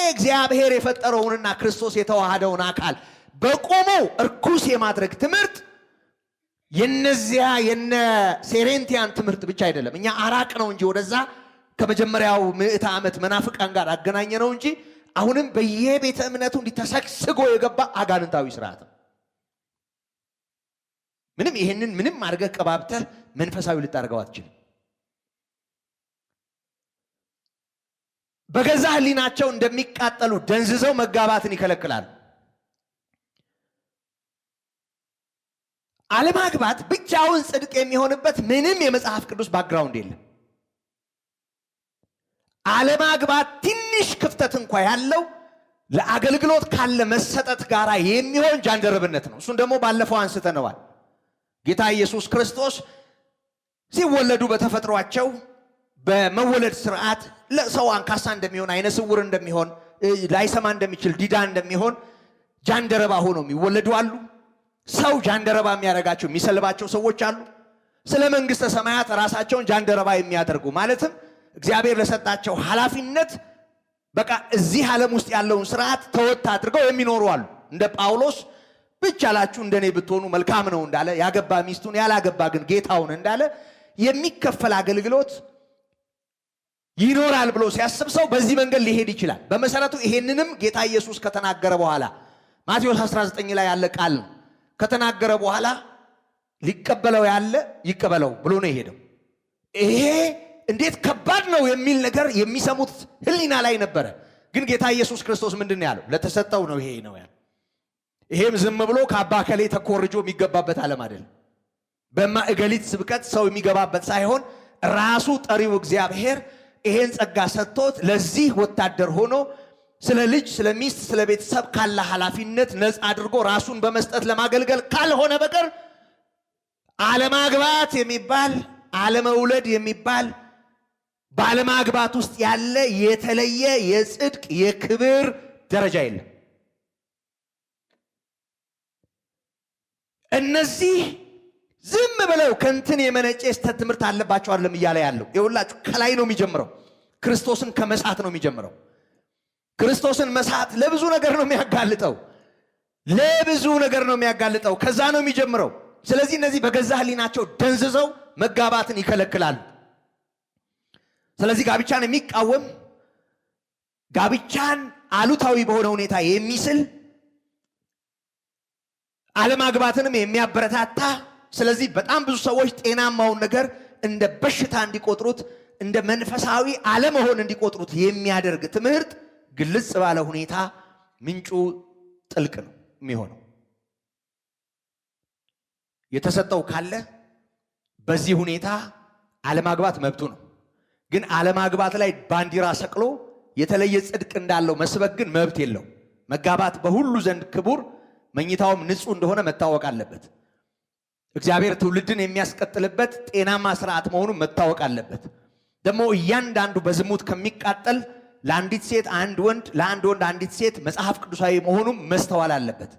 እግዚአብሔር የፈጠረውንና ክርስቶስ የተዋሃደውን አካል በቆሙ እርኩስ የማድረግ ትምህርት የነዚያ የነ ሴሬንቲያን ትምህርት ብቻ አይደለም። እኛ አራቅ ነው እንጂ ወደዛ ከመጀመሪያው ምዕተ ዓመት መናፍቃን ጋር አገናኘ ነው እንጂ አሁንም በየቤተ እምነቱ እንዲተሰግስጎ የገባ አጋንንታዊ ስርዓት ነው። ምንም ይሄንን ምንም አድርገህ ቀባብተህ መንፈሳዊ ልታደርገው አትችልም። በገዛ ሕሊናቸው እንደሚቃጠሉ ደንዝዘው መጋባትን ይከለክላሉ። አለማግባት ብቻውን ጽድቅ የሚሆንበት ምንም የመጽሐፍ ቅዱስ ባክግራውንድ የለም። አለማግባት ትንሽ ክፍተት እንኳ ያለው ለአገልግሎት ካለ መሰጠት ጋር የሚሆን ጃንደረብነት ነው። እሱን ደግሞ ባለፈው አንስተነዋል። ጌታ ኢየሱስ ክርስቶስ ሲወለዱ በተፈጥሯቸው በመወለድ ስርዓት ለሰው አንካሳ እንደሚሆን፣ አይነ ስውር እንደሚሆን፣ ላይሰማ እንደሚችል፣ ዲዳ እንደሚሆን ጃንደረባ ሆነው የሚወለዱ አሉ። ሰው ጃንደረባ የሚያደርጋቸው የሚሰልባቸው ሰዎች አሉ። ስለ መንግስተ ሰማያት ራሳቸውን ጃንደረባ የሚያደርጉ ማለትም እግዚአብሔር ለሰጣቸው ኃላፊነት በቃ እዚህ ዓለም ውስጥ ያለውን ስርዓት ተወት አድርገው የሚኖሩ አሉ። እንደ ጳውሎስ ብቻላችሁ እንደኔ ብትሆኑ መልካም ነው እንዳለ፣ ያገባ ሚስቱን ያላገባ ግን ጌታውን እንዳለ የሚከፈል አገልግሎት ይኖራል ብሎ ሲያስብ ሰው በዚህ መንገድ ሊሄድ ይችላል። በመሰረቱ ይሄንንም ጌታ ኢየሱስ ከተናገረ በኋላ ማቴዎስ 19 ላይ ያለ ቃል ነው። ከተናገረ በኋላ ሊቀበለው ያለ ይቀበለው ብሎ ነው የሄደው። ይሄ እንዴት ከባድ ነው የሚል ነገር የሚሰሙት ሕሊና ላይ ነበረ። ግን ጌታ ኢየሱስ ክርስቶስ ምንድን ነው ያለው? ለተሰጠው ነው ይሄ ነው ያለው። ይሄም ዝም ብሎ ከአባ ከሌ ተኮርጆ የሚገባበት ዓለም አይደለም። በማእገሊት ስብከት ሰው የሚገባበት ሳይሆን ራሱ ጠሪው እግዚአብሔር ይሄን ጸጋ ሰጥቶት ለዚህ ወታደር ሆኖ ስለ ልጅ፣ ስለ ሚስት፣ ስለ ቤተሰብ ካለ ኃላፊነት ነፃ አድርጎ ራሱን በመስጠት ለማገልገል ካልሆነ በቀር አለማግባት የሚባል አለመውለድ የሚባል ባለማግባት ውስጥ ያለ የተለየ የጽድቅ የክብር ደረጃ የለም። እነዚህ ዝም ብለው ከንትን የመነጨ ስተት ትምህርት አለባቸው አይደለም እያለ ያለው ይኸውላችሁ፣ ከላይ ነው የሚጀምረው። ክርስቶስን ከመሳት ነው የሚጀምረው። ክርስቶስን መሳት ለብዙ ነገር ነው የሚያጋልጠው፣ ለብዙ ነገር ነው የሚያጋልጠው። ከዛ ነው የሚጀምረው። ስለዚህ እነዚህ በገዛ ሕሊናቸው ደንዝዘው መጋባትን ይከለክላሉ። ስለዚህ ጋብቻን የሚቃወም ጋብቻን አሉታዊ በሆነ ሁኔታ የሚስል አለማግባትንም የሚያበረታታ ስለዚህ በጣም ብዙ ሰዎች ጤናማውን ነገር እንደ በሽታ እንዲቆጥሩት እንደ መንፈሳዊ አለመሆን እንዲቆጥሩት የሚያደርግ ትምህርት ግልጽ ባለ ሁኔታ ምንጩ ጥልቅ ነው የሚሆነው። የተሰጠው ካለ በዚህ ሁኔታ አለማግባት መብቱ ነው። ግን አለማግባት ላይ ባንዲራ ሰቅሎ የተለየ ጽድቅ እንዳለው መስበክ ግን መብት የለው። መጋባት በሁሉ ዘንድ ክቡር፣ መኝታውም ንጹህ እንደሆነ መታወቅ አለበት። እግዚአብሔር ትውልድን የሚያስቀጥልበት ጤናማ ስርዓት መሆኑን መታወቅ አለበት። ደግሞ እያንዳንዱ በዝሙት ከሚቃጠል ለአንዲት ሴት አንድ ወንድ፣ ለአንድ ወንድ አንዲት ሴት መጽሐፍ ቅዱሳዊ መሆኑን መስተዋል አለበት።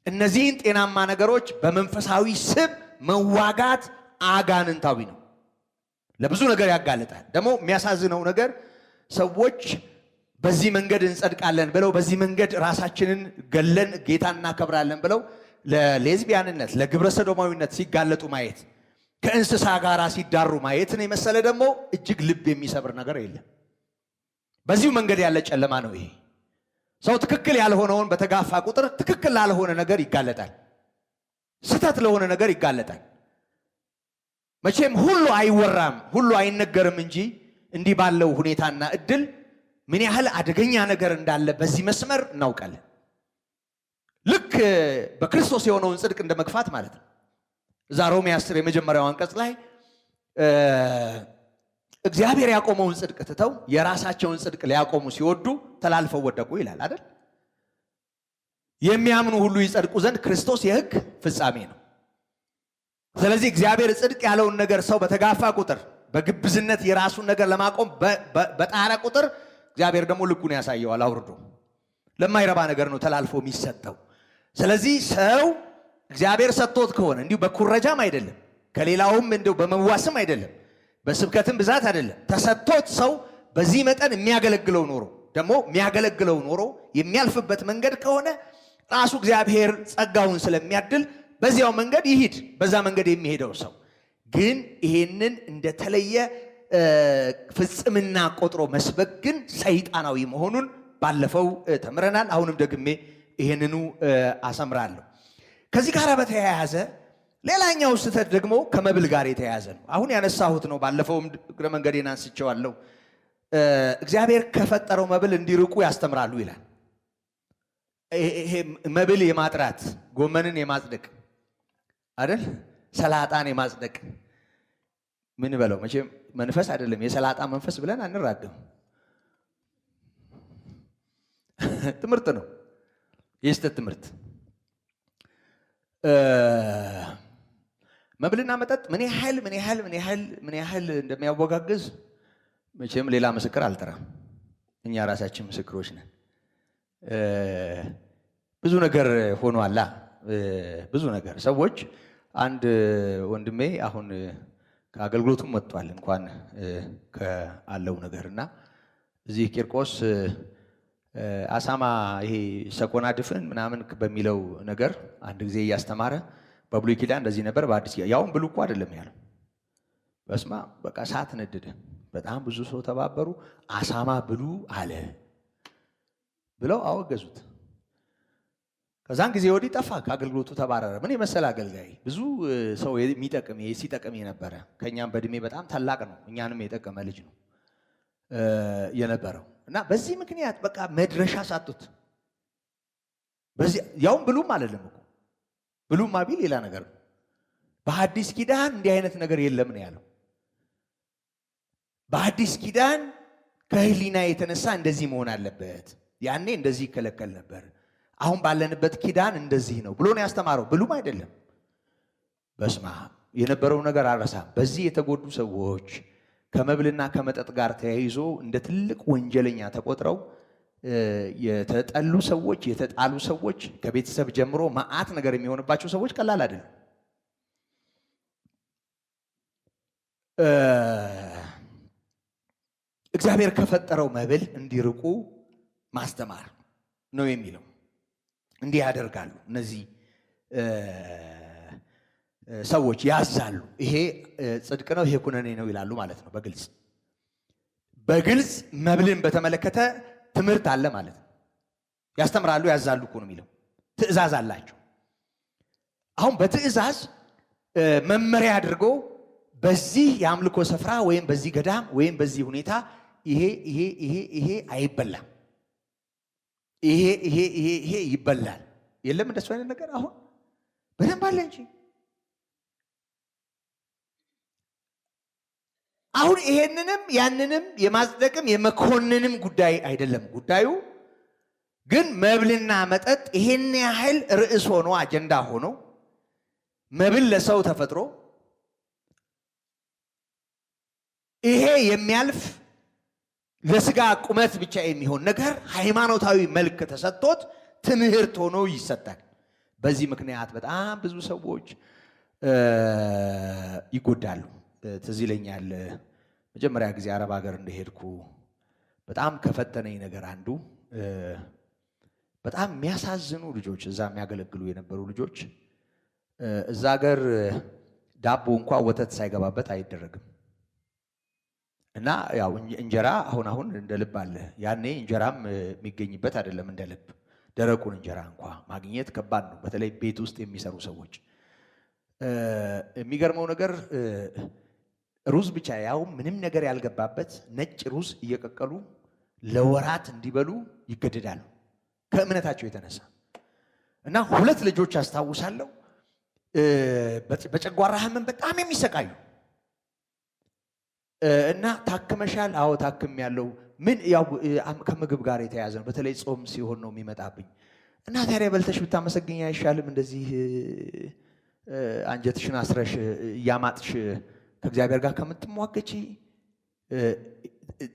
እነዚህን ጤናማ ነገሮች በመንፈሳዊ ስብ መዋጋት አጋንንታዊ ነው፣ ለብዙ ነገር ያጋልጣል። ደግሞ የሚያሳዝነው ነገር ሰዎች በዚህ መንገድ እንጸድቃለን ብለው በዚህ መንገድ ራሳችንን ገለን ጌታ እናከብራለን ብለው ለሌዝቢያንነት ለግብረ ሰዶማዊነት ሲጋለጡ ማየት፣ ከእንስሳ ጋር ሲዳሩ ማየትን የመሰለ ደግሞ እጅግ ልብ የሚሰብር ነገር የለም። በዚሁ መንገድ ያለ ጨለማ ነው ይሄ። ሰው ትክክል ያልሆነውን በተጋፋ ቁጥር ትክክል ላልሆነ ነገር ይጋለጣል፣ ስህተት ለሆነ ነገር ይጋለጣል። መቼም ሁሉ አይወራም ሁሉ አይነገርም እንጂ እንዲህ ባለው ሁኔታና እድል ምን ያህል አደገኛ ነገር እንዳለ በዚህ መስመር እናውቃለን። ልክ በክርስቶስ የሆነውን ጽድቅ እንደመግፋት ማለት ነው። እዛ ሮሜ 10 የመጀመሪያው አንቀጽ ላይ እግዚአብሔር ያቆመውን ጽድቅ ትተው የራሳቸውን ጽድቅ ሊያቆሙ ሲወዱ ተላልፈው ወደቁ ይላል አይደል? የሚያምኑ ሁሉ ይጸድቁ ዘንድ ክርስቶስ የሕግ ፍጻሜ ነው። ስለዚህ እግዚአብሔር ጽድቅ ያለውን ነገር ሰው በተጋፋ ቁጥር በግብዝነት የራሱን ነገር ለማቆም በጣረ ቁጥር እግዚአብሔር ደግሞ ልኩን ያሳየዋል አውርዶ። ለማይረባ ነገር ነው ተላልፎ የሚሰጠው። ስለዚህ ሰው እግዚአብሔር ሰጥቶት ከሆነ እንዲሁ በኩረጃም አይደለም፣ ከሌላውም እንዲሁ በመዋስም አይደለም፣ በስብከትም ብዛት አይደለም፣ ተሰጥቶት ሰው በዚህ መጠን የሚያገለግለው ኖሮ ደግሞ የሚያገለግለው ኖሮ የሚያልፍበት መንገድ ከሆነ ራሱ እግዚአብሔር ጸጋውን ስለሚያድል በዚያው መንገድ ይሂድ። በዛ መንገድ የሚሄደው ሰው ግን ይሄንን እንደተለየ ፍጽምና ቆጥሮ መስበክ ግን ሰይጣናዊ መሆኑን ባለፈው ተምረናል። አሁንም ደግሜ ይሄንኑ አሰምራለሁ። ከዚህ ጋር በተያያዘ ሌላኛው ስህተት ደግሞ ከመብል ጋር የተያያዘ ነው። አሁን ያነሳሁት ነው። ባለፈውም እግረ መንገዴን አንስቼዋለሁ። እግዚአብሔር ከፈጠረው መብል እንዲርቁ ያስተምራሉ ይላል። ይሄ መብል የማጥራት ጎመንን የማጽደቅ አይደል፣ ሰላጣን የማጽደቅ ምን በለው መቼም መንፈስ አይደለም የሰላጣ መንፈስ ብለን አንራገም። ትምህርት ነው፣ የስህተት ትምህርት። መብልና መጠጥ ምን ያህል እንደሚያወጋግዝ መቼም ሌላ ምስክር አልጠራም። እኛ ራሳችን ምስክሮች ነን። ብዙ ነገር ሆኗላ። ብዙ ነገር ሰዎች አንድ ወንድሜ አሁን ከአገልግሎቱም ወጥቷል እንኳን ከአለው ነገርና እዚህ ቂርቆስ አሳማ ይሄ ሰኮና ድፍን ምናምን በሚለው ነገር አንድ ጊዜ እያስተማረ በብሉይ ኪዳን እንደዚህ ነበር፣ በአዲስ ያውም ብሉ እኮ አይደለም ያለው። በስማ በቃ ሰዓት ነደደ። በጣም ብዙ ሰው ተባበሩ። አሳማ ብሉ አለ ብለው አወገዙት። ከዛን ጊዜ ወዲህ ጠፋ፣ ከአገልግሎቱ ተባረረ። ምን የመሰለ አገልጋይ፣ ብዙ ሰው የሚጠቅም ሲጠቅም የነበረ ከኛም በእድሜ በጣም ታላቅ ነው፣ እኛንም የጠቀመ ልጅ ነው የነበረው እና በዚህ ምክንያት በቃ መድረሻ ሳጡት። በዚህ ያውም ብሉም አይደለም እኮ ብሉም ቢል ሌላ ነገር ነው። በሐዲስ ኪዳን እንዲህ አይነት ነገር የለም ነው ያለው። በሐዲስ ኪዳን ከህሊና የተነሳ እንደዚህ መሆን አለበት፣ ያኔ እንደዚህ ይከለከል ነበር፣ አሁን ባለንበት ኪዳን እንደዚህ ነው ብሎ ነው ያስተማረው። ብሉም አይደለም። በስማ የነበረው ነገር አረሳም። በዚህ የተጎዱ ሰዎች ከመብልና ከመጠጥ ጋር ተያይዞ እንደ ትልቅ ወንጀለኛ ተቆጥረው የተጠሉ ሰዎች፣ የተጣሉ ሰዎች፣ ከቤተሰብ ጀምሮ መዓት ነገር የሚሆንባቸው ሰዎች ቀላል አይደለም። እግዚአብሔር ከፈጠረው መብል እንዲርቁ ማስተማር ነው የሚለው። እንዲህ ያደርጋሉ እነዚህ ሰዎች ያዛሉ። ይሄ ጽድቅ ነው፣ ይሄ ኩነኔ ነው ይላሉ ማለት ነው። በግልጽ መብልን በተመለከተ ትምህርት አለ ማለት ነው። ያስተምራሉ፣ ያዛሉ እኮ ነው የሚለው። ትእዛዝ አላቸው። አሁን በትእዛዝ መመሪያ አድርጎ በዚህ የአምልኮ ስፍራ ወይም በዚህ ገዳም ወይም በዚህ ሁኔታ ይሄ አይበላም፣ ይሄ ይበላል። የለም እንደሱ አይነት ነገር አሁን በደንብ አለ እንጂ አሁን ይሄንንም ያንንም የማጽደቅም የመኮንንም ጉዳይ አይደለም። ጉዳዩ ግን መብልና መጠጥ ይሄን ያህል ርዕስ ሆኖ አጀንዳ ሆኖ መብል ለሰው ተፈጥሮ ይሄ የሚያልፍ ለስጋ ቁመት ብቻ የሚሆን ነገር ሃይማኖታዊ መልክ ተሰጥቶት ትምህርት ሆኖ ይሰጣል። በዚህ ምክንያት በጣም ብዙ ሰዎች ይጎዳሉ። ትዝ ይለኛል መጀመሪያ ጊዜ አረብ ሀገር እንደሄድኩ በጣም ከፈተነኝ ነገር አንዱ በጣም የሚያሳዝኑ ልጆች እዛ የሚያገለግሉ የነበሩ ልጆች እዛ ሀገር ዳቦ እንኳን ወተት ሳይገባበት አይደረግም እና ያው እንጀራ አሁን እንደ ልብ አለ። ያኔ እንጀራም የሚገኝበት አይደለም እንደ ልብ። ደረቁን እንጀራ እንኳን ማግኘት ከባድ ነው፣ በተለይ ቤት ውስጥ የሚሰሩ ሰዎች። የሚገርመው ነገር ሩዝ ብቻ ያው ምንም ነገር ያልገባበት ነጭ ሩዝ እየቀቀሉ ለወራት እንዲበሉ ይገደዳሉ ከእምነታቸው የተነሳ። እና ሁለት ልጆች አስታውሳለሁ በጨጓራ ህመም በጣም የሚሰቃዩ እና ታክመሻል? አዎ ታክም ያለው ምን ያው ከምግብ ጋር የተያዘ ነው። በተለይ ጾም ሲሆን ነው የሚመጣብኝ። እና ታዲያ በልተሽ ብታመሰግኝ አይሻልም? እንደዚህ አንጀትሽን አስረሽ እያማጥሽ ከእግዚአብሔር ጋር ከምትሟገቺ።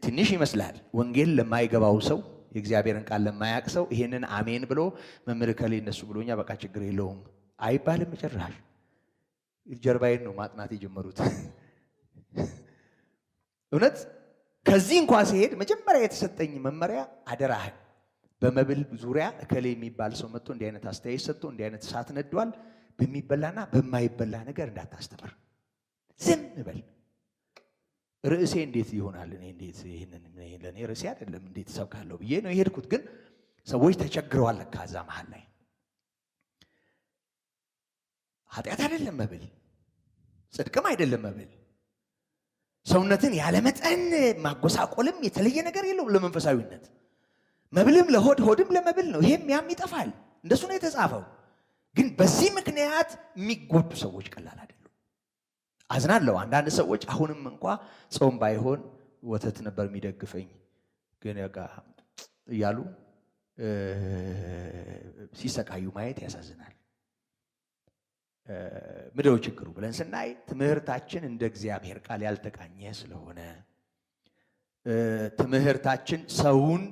ትንሽ ይመስላል ወንጌል ለማይገባው ሰው፣ የእግዚአብሔርን ቃል ለማያቅ ሰው ይሄንን አሜን ብሎ መምህር ከሌ እነሱ ብሎኛ በቃ ችግር የለውም አይባልም። ጭራሽ ጀርባዬን ነው ማጥናት የጀመሩት። እውነት ከዚህ እንኳን ሲሄድ መጀመሪያ የተሰጠኝ መመሪያ አደራህን በመብል ዙሪያ እከሌ የሚባል ሰው መጥቶ እንዲህ አይነት አስተያየት ሰጥቶ እንዲህ አይነት እሳት ነዷል፣ በሚበላና በማይበላ ነገር እንዳታስተምር፣ ዝም በል። ርዕሴ እንዴት ይሆናል? እኔ እንዴት ይሄንን ለኔ ርዕሴ አይደለም እንዴት ሰብካለሁ ብዬ ነው የሄድኩት። ግን ሰዎች ተቸግረዋል ለካ እዛ መሃል ላይ። ኃጢአት አይደለም መብል፣ ጽድቅም አይደለም መብል። ሰውነትን ያለመጠን ማጎሳቆልም የተለየ ነገር የለውም ለመንፈሳዊነት። መብልም ለሆድ ሆድም ለመብል ነው። ይሄም ያም ይጠፋል። እንደሱ ነው የተጻፈው። ግን በዚህ ምክንያት የሚጎዱ ሰዎች ቀላል አይደሉም። አዝናለሁ። አንዳንድ ሰዎች አሁንም እንኳ ጾም ባይሆን ወተት ነበር የሚደግፈኝ ግን በቃ እያሉ ሲሰቃዩ ማየት ያሳዝናል። ምንድነው ችግሩ ብለን ስናይ ትምህርታችን እንደ እግዚአብሔር ቃል ያልተቃኘ ስለሆነ፣ ትምህርታችን ሰውን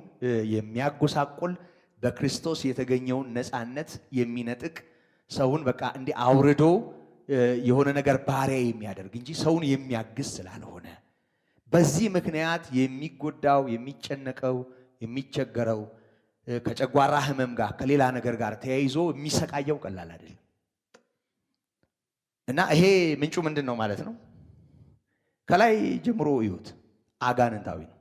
የሚያጎሳቁል በክርስቶስ የተገኘውን ነፃነት የሚነጥቅ ሰውን በቃ እንዲህ አውርዶ የሆነ ነገር ባሪያ የሚያደርግ እንጂ ሰውን የሚያግዝ ስላልሆነ፣ በዚህ ምክንያት የሚጎዳው የሚጨነቀው የሚቸገረው ከጨጓራ ህመም ጋር ከሌላ ነገር ጋር ተያይዞ የሚሰቃየው ቀላል አይደለም። እና ይሄ ምንጩ ምንድን ነው ማለት ነው? ከላይ ጀምሮ እዩት፣ አጋንንታዊ ነው።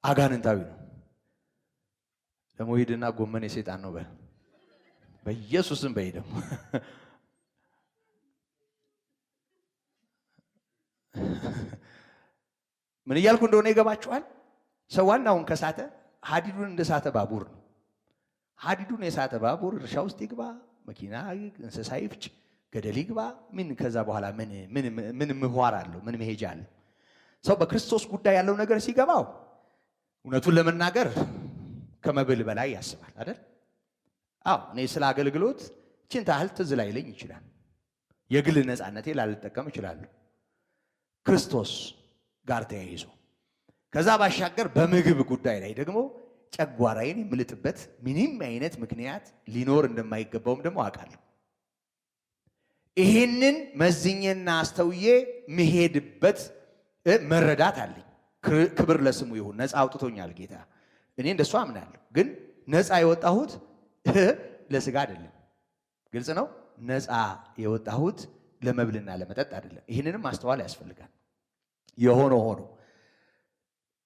አጋንንታዊ ነው። ደግሞ ሂድና ጎመን የሰይጣን ነው በኢየሱስም በይ። ደግሞ ምን እያልኩ እንደሆነ ይገባችኋል? ሰው ዋናውን ከሳተ ሀዲዱን እንደሳተ ባቡር ነው። ሀዲዱን የሳተ ባቡር እርሻ ውስጥ ይግባ፣ መኪና እንስሳ ይፍጭ፣ ገደል ይግባ፣ ምን ከዛ በኋላ ምን ምህዋር አለው? ምን መሄጃ አለው? ሰው በክርስቶስ ጉዳይ ያለው ነገር ሲገባው እውነቱን ለመናገር ከመብል በላይ ያስባል አይደል? አዎ እኔ ስለ አገልግሎት እችን ታህል ትዝ ላይለኝ ይችላል። የግል ነፃነቴ ላልጠቀም እችላለሁ ክርስቶስ ጋር ተያይዞ። ከዛ ባሻገር በምግብ ጉዳይ ላይ ደግሞ ጨጓራዬን የምልጥበት ምንም አይነት ምክንያት ሊኖር እንደማይገባውም ደግሞ አውቃለሁ። ይሄንን መዝኜና አስተውዬ መሄድበት መረዳት አለኝ። ክብር ለስሙ ይሁን። ነፃ አውጥቶኛል ጌታ። እኔ እንደሱ አምናለሁ። ግን ነፃ የወጣሁት ለስጋ አይደለም። ግልጽ ነው። ነፃ የወጣሁት ለመብልና ለመጠጥ አይደለም። ይህንንም ማስተዋል ያስፈልጋል። የሆነ ሆኖ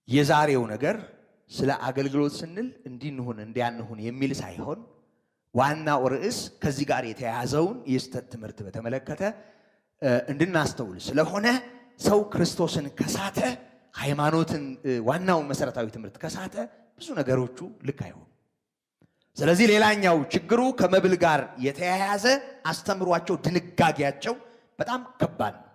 የዛሬው ነገር ስለ አገልግሎት ስንል እንዲንሁን እንዲያንሁን የሚል ሳይሆን ዋናው ርዕስ ከዚህ ጋር የተያያዘውን የስተት ትምህርት በተመለከተ እንድናስተውል ስለሆነ ሰው ክርስቶስን ከሳተ፣ ሃይማኖትን ዋናውን መሰረታዊ ትምህርት ከሳተ ብዙ ነገሮቹ ልክ አይሆኑ። ስለዚህ ሌላኛው ችግሩ ከመብል ጋር የተያያዘ አስተምሯቸው፣ ድንጋጌያቸው በጣም ከባድ ነው።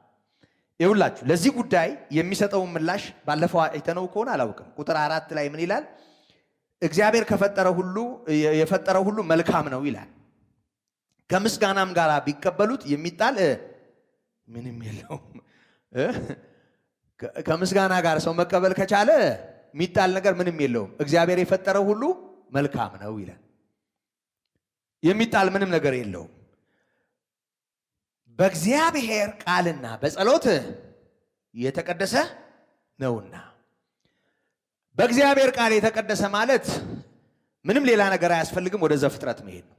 ይኸውላችሁ ለዚህ ጉዳይ የሚሰጠውን ምላሽ ባለፈው አይተነው ከሆነ አላውቅም። ቁጥር 4 ላይ ምን ይላል? እግዚአብሔር የፈጠረው ሁሉ መልካም ነው ይላል። ከምስጋናም ጋር ቢቀበሉት የሚጣል ምንም የለውም። ከምስጋና ጋር ሰው መቀበል ከቻለ የሚጣል ነገር ምንም የለውም። እግዚአብሔር የፈጠረው ሁሉ መልካም ነው ይላል። የሚጣል ምንም ነገር የለውም። በእግዚአብሔር ቃልና በጸሎት የተቀደሰ ነውና። በእግዚአብሔር ቃል የተቀደሰ ማለት ምንም ሌላ ነገር አያስፈልግም። ወደ ዘፍጥረት መሄድ ነው።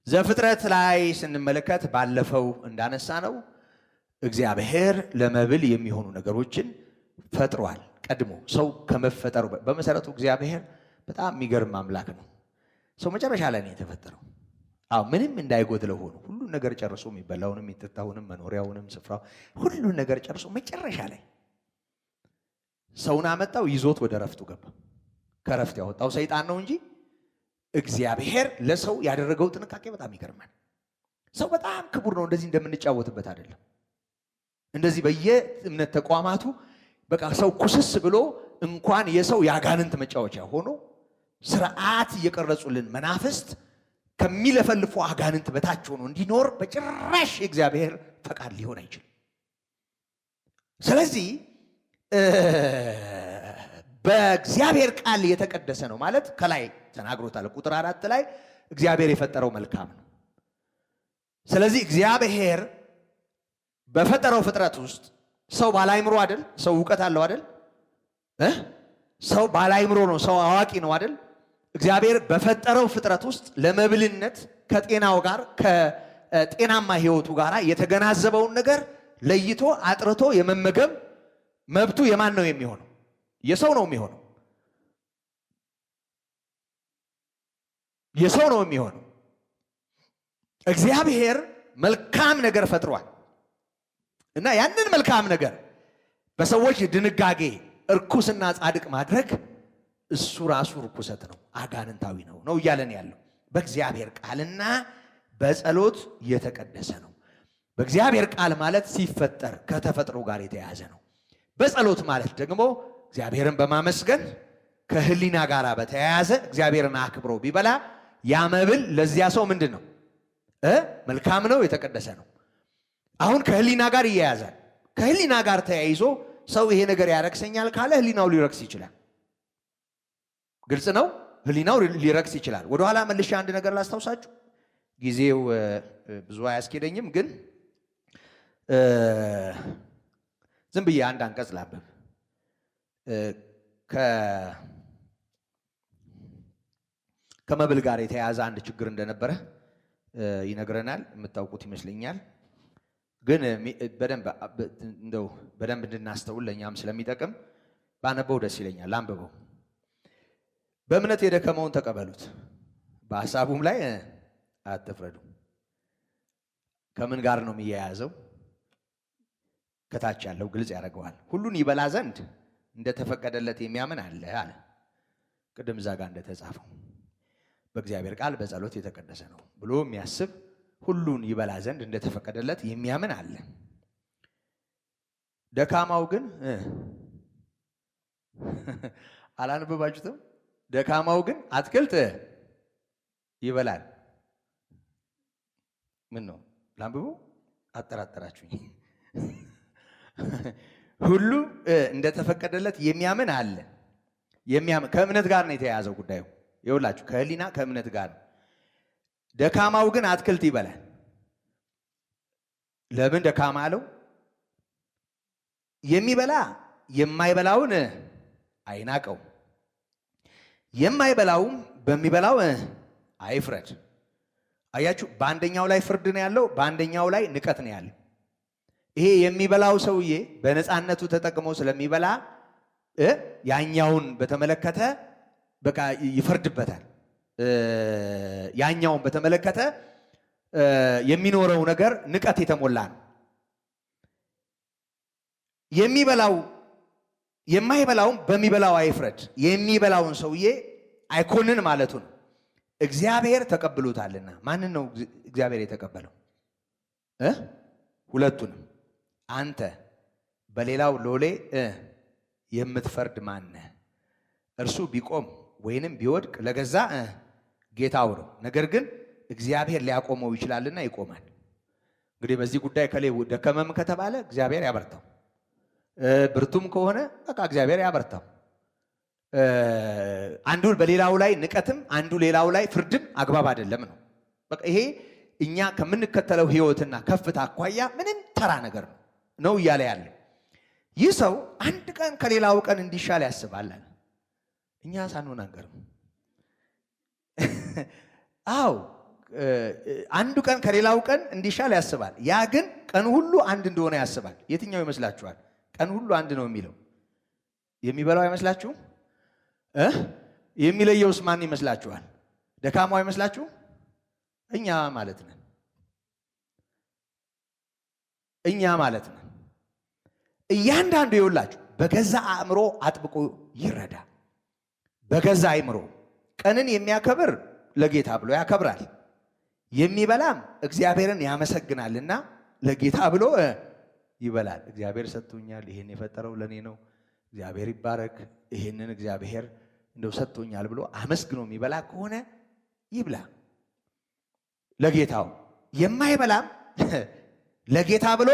ዘፍጥረት ላይ ስንመለከት ባለፈው እንዳነሳ ነው እግዚአብሔር ለመብል የሚሆኑ ነገሮችን ፈጥሯል። ቀድሞ ሰው ከመፈጠሩ በመሰረቱ እግዚአብሔር በጣም የሚገርም አምላክ ነው። ሰው መጨረሻ ላይ ነው የተፈጠረው። ምንም እንዳይጎድለው ሆኖ ሁሉን ነገር ጨርሶ የሚበላውንም የሚጠጣውንም መኖሪያውንም ስፍራው ሁሉን ነገር ጨርሶ መጨረሻ ላይ ሰውን አመጣው፣ ይዞት ወደ ረፍቱ ገባ። ከረፍት ያወጣው ሰይጣን ነው እንጂ እግዚአብሔር ለሰው ያደረገው ጥንቃቄ በጣም ይገርማል። ሰው በጣም ክቡር ነው። እንደዚህ እንደምንጫወትበት አይደለም። እንደዚህ በየእምነት ተቋማቱ በቃ ሰው ኩስስ ብሎ እንኳን የሰው ያጋንንት መጫወቻ ሆኖ ስርዓት እየቀረጹልን መናፍስት ከሚለፈልፉ አጋንንት በታች ሆኖ እንዲኖር በጭራሽ የእግዚአብሔር ፈቃድ ሊሆን አይችልም። ስለዚህ በእግዚአብሔር ቃል የተቀደሰ ነው ማለት ከላይ ተናግሮታል። ቁጥር 4 ላይ እግዚአብሔር የፈጠረው መልካም ነው። ስለዚህ እግዚአብሔር በፈጠረው ፍጥረት ውስጥ ሰው ባላይምሮ አይደል? ሰው ዕውቀት አለው አይደል? ሰው ባላይምሮ ነው። ሰው አዋቂ ነው አይደል? እግዚአብሔር በፈጠረው ፍጥረት ውስጥ ለመብልነት ከጤናው ጋር ከጤናማ ሕይወቱ ጋር የተገናዘበውን ነገር ለይቶ አጥርቶ የመመገብ መብቱ የማን ነው የሚሆነው? የሰው ነው የሚሆነው። የሰው ነው የሚሆነው። እግዚአብሔር መልካም ነገር ፈጥሯል እና ያንን መልካም ነገር በሰዎች ድንጋጌ እርኩስና ጻድቅ ማድረግ እሱ ራሱ ርኩሰት ነው፣ አጋንንታዊ ነው እያለን ያለው። በእግዚአብሔር ቃልና በጸሎት የተቀደሰ ነው። በእግዚአብሔር ቃል ማለት ሲፈጠር ከተፈጥሮ ጋር የተያያዘ ነው። በጸሎት ማለት ደግሞ እግዚአብሔርን በማመስገን ከህሊና ጋር በተያያዘ እግዚአብሔርን አክብሮ ቢበላ ያ መብል ለዚያ ሰው ምንድን ነው? መልካም ነው፣ የተቀደሰ ነው። አሁን ከህሊና ጋር ይያያዛል። ከህሊና ጋር ተያይዞ ሰው ይሄ ነገር ያረክሰኛል ካለ ህሊናው ሊረክስ ይችላል። ግልጽ ነው። ህሊናው ሊረክስ ይችላል። ወደኋላ መልሼ አንድ ነገር ላስታውሳችሁ። ጊዜው ብዙ አያስኬደኝም፣ ግን ዝም ብዬ አንድ አንቀጽ ላንብብ። ከመብል ጋር የተያያዘ አንድ ችግር እንደነበረ ይነግረናል። የምታውቁት ይመስለኛል። ግን በደንብ እንድናስተውል ለእኛም ስለሚጠቅም ባነበው ደስ ይለኛል። ላንብበው። በእምነት የደከመውን ተቀበሉት፣ በሐሳቡም ላይ አትፍረዱ። ከምን ጋር ነው የሚያያዘው? ከታች ያለው ግልጽ ያደርገዋል። ሁሉን ይበላ ዘንድ እንደተፈቀደለት የሚያምን አለ አለ። ቅድም እዛ ጋር እንደተጻፈው በእግዚአብሔር ቃል በጸሎት የተቀደሰ ነው ብሎ የሚያስብ ሁሉን ይበላ ዘንድ እንደተፈቀደለት የሚያምን አለ። ደካማው ግን አላነበባችሁትም? ደካማው ግን አትክልት ይበላል። ምን ነው ላንብቡ? አጠራጠራችሁኝ። ሁሉ እንደተፈቀደለት የሚያምን አለ። የሚያምን ከእምነት ጋር ነው የተያያዘው ጉዳዩ። ይኸውላችሁ ከህሊና ከእምነት ጋር ነው። ደካማው ግን አትክልት ይበላል። ለምን ደካማ አለው? የሚበላ የማይበላውን አይናቀው፣ የማይበላውም በሚበላው አይፍረድ። አያችሁ፣ በአንደኛው ላይ ፍርድ ነው ያለው፣ በአንደኛው ላይ ንቀት ነው ያለው። ይሄ የሚበላው ሰውዬ በነፃነቱ ተጠቅሞ ስለሚበላ ያኛውን በተመለከተ በቃ ይፈርድበታል። ያኛውን በተመለከተ የሚኖረው ነገር ንቀት የተሞላ ነው። የማይበላውም በሚበላው አይፍረድ። የሚበላውን ሰውዬ አይኮንን ማለቱ ነው። እግዚአብሔር ተቀብሎታልና። ማንን ነው እግዚአብሔር የተቀበለው? ሁለቱንም። አንተ በሌላው ሎሌ የምትፈርድ ማነህ? እርሱ ቢቆም ወይንም ቢወድቅ ለገዛ ጌታው ነው። ነገር ግን እግዚአብሔር ሊያቆመው ይችላልና ይቆማል። እንግዲህ በዚህ ጉዳይ ከሌ ደከመም ከተባለ እግዚአብሔር ያበርታው፣ ብርቱም ከሆነ በቃ እግዚአብሔር ያበርታው። አንዱ በሌላው ላይ ንቀትም አንዱ ሌላው ላይ ፍርድም አግባብ አይደለም ነው። በቃ ይሄ እኛ ከምንከተለው ሕይወትና ከፍታ አኳያ ምንም ተራ ነገር ነው እያለ ያለ ይህ ሰው አንድ ቀን ከሌላው ቀን እንዲሻል ያስባል። እኛ ሳንሆን አንገርም። አው አንዱ ቀን ከሌላው ቀን እንዲሻል ያስባል። ያ ግን ቀን ሁሉ አንድ እንደሆነ ያስባል። የትኛው ይመስላችኋል? ቀን ሁሉ አንድ ነው የሚለው የሚበላው አይመስላችሁም? የሚለየውስ ማን ይመስላችኋል? ደካማው አይመስላችሁም? እኛ ማለት ነን። እኛ ማለት ነን። እያንዳንዱ ይውላችሁ በገዛ አእምሮ አጥብቆ ይረዳ። በገዛ አእምሮ ቀንን የሚያከብር ለጌታ ብሎ ያከብራል። የሚበላም እግዚአብሔርን ያመሰግናልና ለጌታ ብሎ ይበላል። እግዚአብሔር ሰጥቶኛል፣ ይሄን የፈጠረው ለኔ ነው፣ እግዚአብሔር ይባረክ፣ ይሄንን እግዚአብሔር እንደው ሰጥቶኛል ብሎ አመስግኖ የሚበላ ከሆነ ይብላ ለጌታው። የማይበላም ለጌታ ብሎ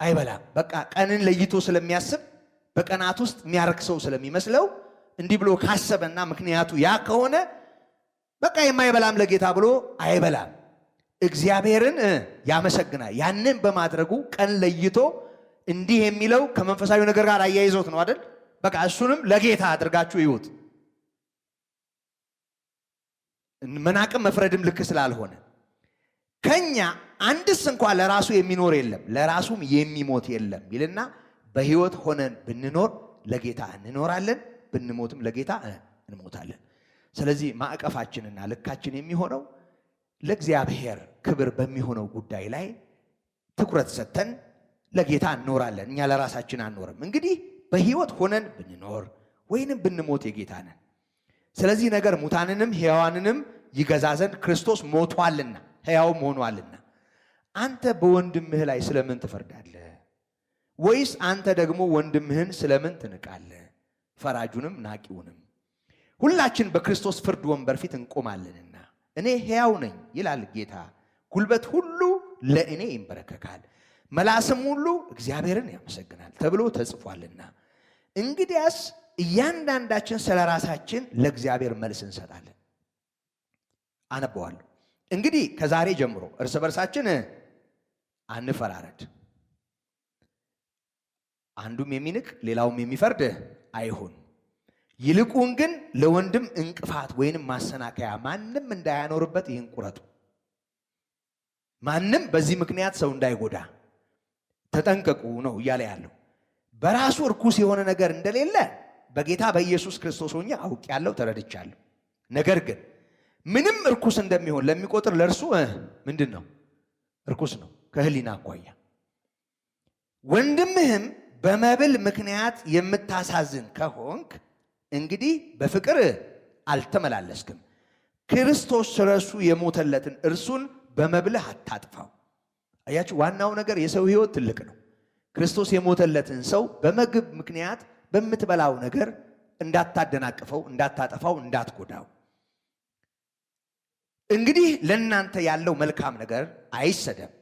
አይበላም። በቃ ቀንን ለይቶ ስለሚያስብ በቀናት ውስጥ የሚያረክሰው ስለሚመስለው እንዲህ ብሎ ካሰበና ምክንያቱ ያ ከሆነ በቃ የማይበላም ለጌታ ብሎ አይበላም። እግዚአብሔርን ያመሰግናል። ያንን በማድረጉ ቀን ለይቶ እንዲህ የሚለው ከመንፈሳዊ ነገር ጋር አያይዞት ነው አይደል? በቃ እሱንም ለጌታ አድርጋችሁ ይዩት። መናቅም መፍረድም ልክ ስላልሆነ ከኛ አንድስ እንኳን ለራሱ የሚኖር የለም ለራሱም የሚሞት የለም ይልና በሕይወት ሆነን ብንኖር ለጌታ እንኖራለን፣ ብንሞትም ለጌታ እንሞታለን። ስለዚህ ማዕቀፋችንና ልካችን የሚሆነው ለእግዚአብሔር ክብር በሚሆነው ጉዳይ ላይ ትኩረት ሰጥተን ለጌታ እንኖራለን። እኛ ለራሳችን አንኖርም። እንግዲህ በሕይወት ሆነን ብንኖር ወይንም ብንሞት የጌታ ነን። ስለዚህ ነገር ሙታንንም ሕያዋንንም ይገዛ ዘንድ ክርስቶስ ሞቷልና ሕያውም ሆኗልና አንተ በወንድምህ ላይ ስለምን ትፈርዳለህ? ወይስ አንተ ደግሞ ወንድምህን ስለምን ትንቃለህ? ፈራጁንም ናቂውንም ሁላችን በክርስቶስ ፍርድ ወንበር ፊት እንቆማለንና እኔ ሕያው ነኝ ይላል ጌታ፣ ጉልበት ሁሉ ለእኔ ይንበረከካል፣ መላስም ሁሉ እግዚአብሔርን ያመሰግናል ተብሎ ተጽፏልና። እንግዲያስ እያንዳንዳችን ስለ ራሳችን ለእግዚአብሔር መልስ እንሰጣለን። አነበዋለሁ። እንግዲህ ከዛሬ ጀምሮ እርስ በርሳችን አንፈራረድ፣ አንዱም የሚንቅ ሌላውም የሚፈርድ አይሁን። ይልቁን ግን ለወንድም እንቅፋት ወይንም ማሰናከያ ማንም እንዳያኖርበት ይህን ቁረጡ። ማንም በዚህ ምክንያት ሰው እንዳይጎዳ ተጠንቀቁ ነው እያለ ያለው። በራሱ እርኩስ የሆነ ነገር እንደሌለ በጌታ በኢየሱስ ክርስቶስ ሆኜ አውቄያለሁ፣ ተረድቻለሁ። ነገር ግን ምንም እርኩስ እንደሚሆን ለሚቆጥር ለእርሱ ምንድን ነው? እርኩስ ነው ከሕሊና አኳያ። ወንድምህም በመብል ምክንያት የምታሳዝን ከሆንክ እንግዲህ በፍቅር አልተመላለስክም። ክርስቶስ ስለሱ የሞተለትን እርሱን በመብልህ አታጥፋው። አያችሁ፣ ዋናው ነገር የሰው ሕይወት ትልቅ ነው። ክርስቶስ የሞተለትን ሰው በምግብ ምክንያት በምትበላው ነገር እንዳታደናቅፈው፣ እንዳታጠፋው፣ እንዳትጎዳው። እንግዲህ ለእናንተ ያለው መልካም ነገር አይሰደም።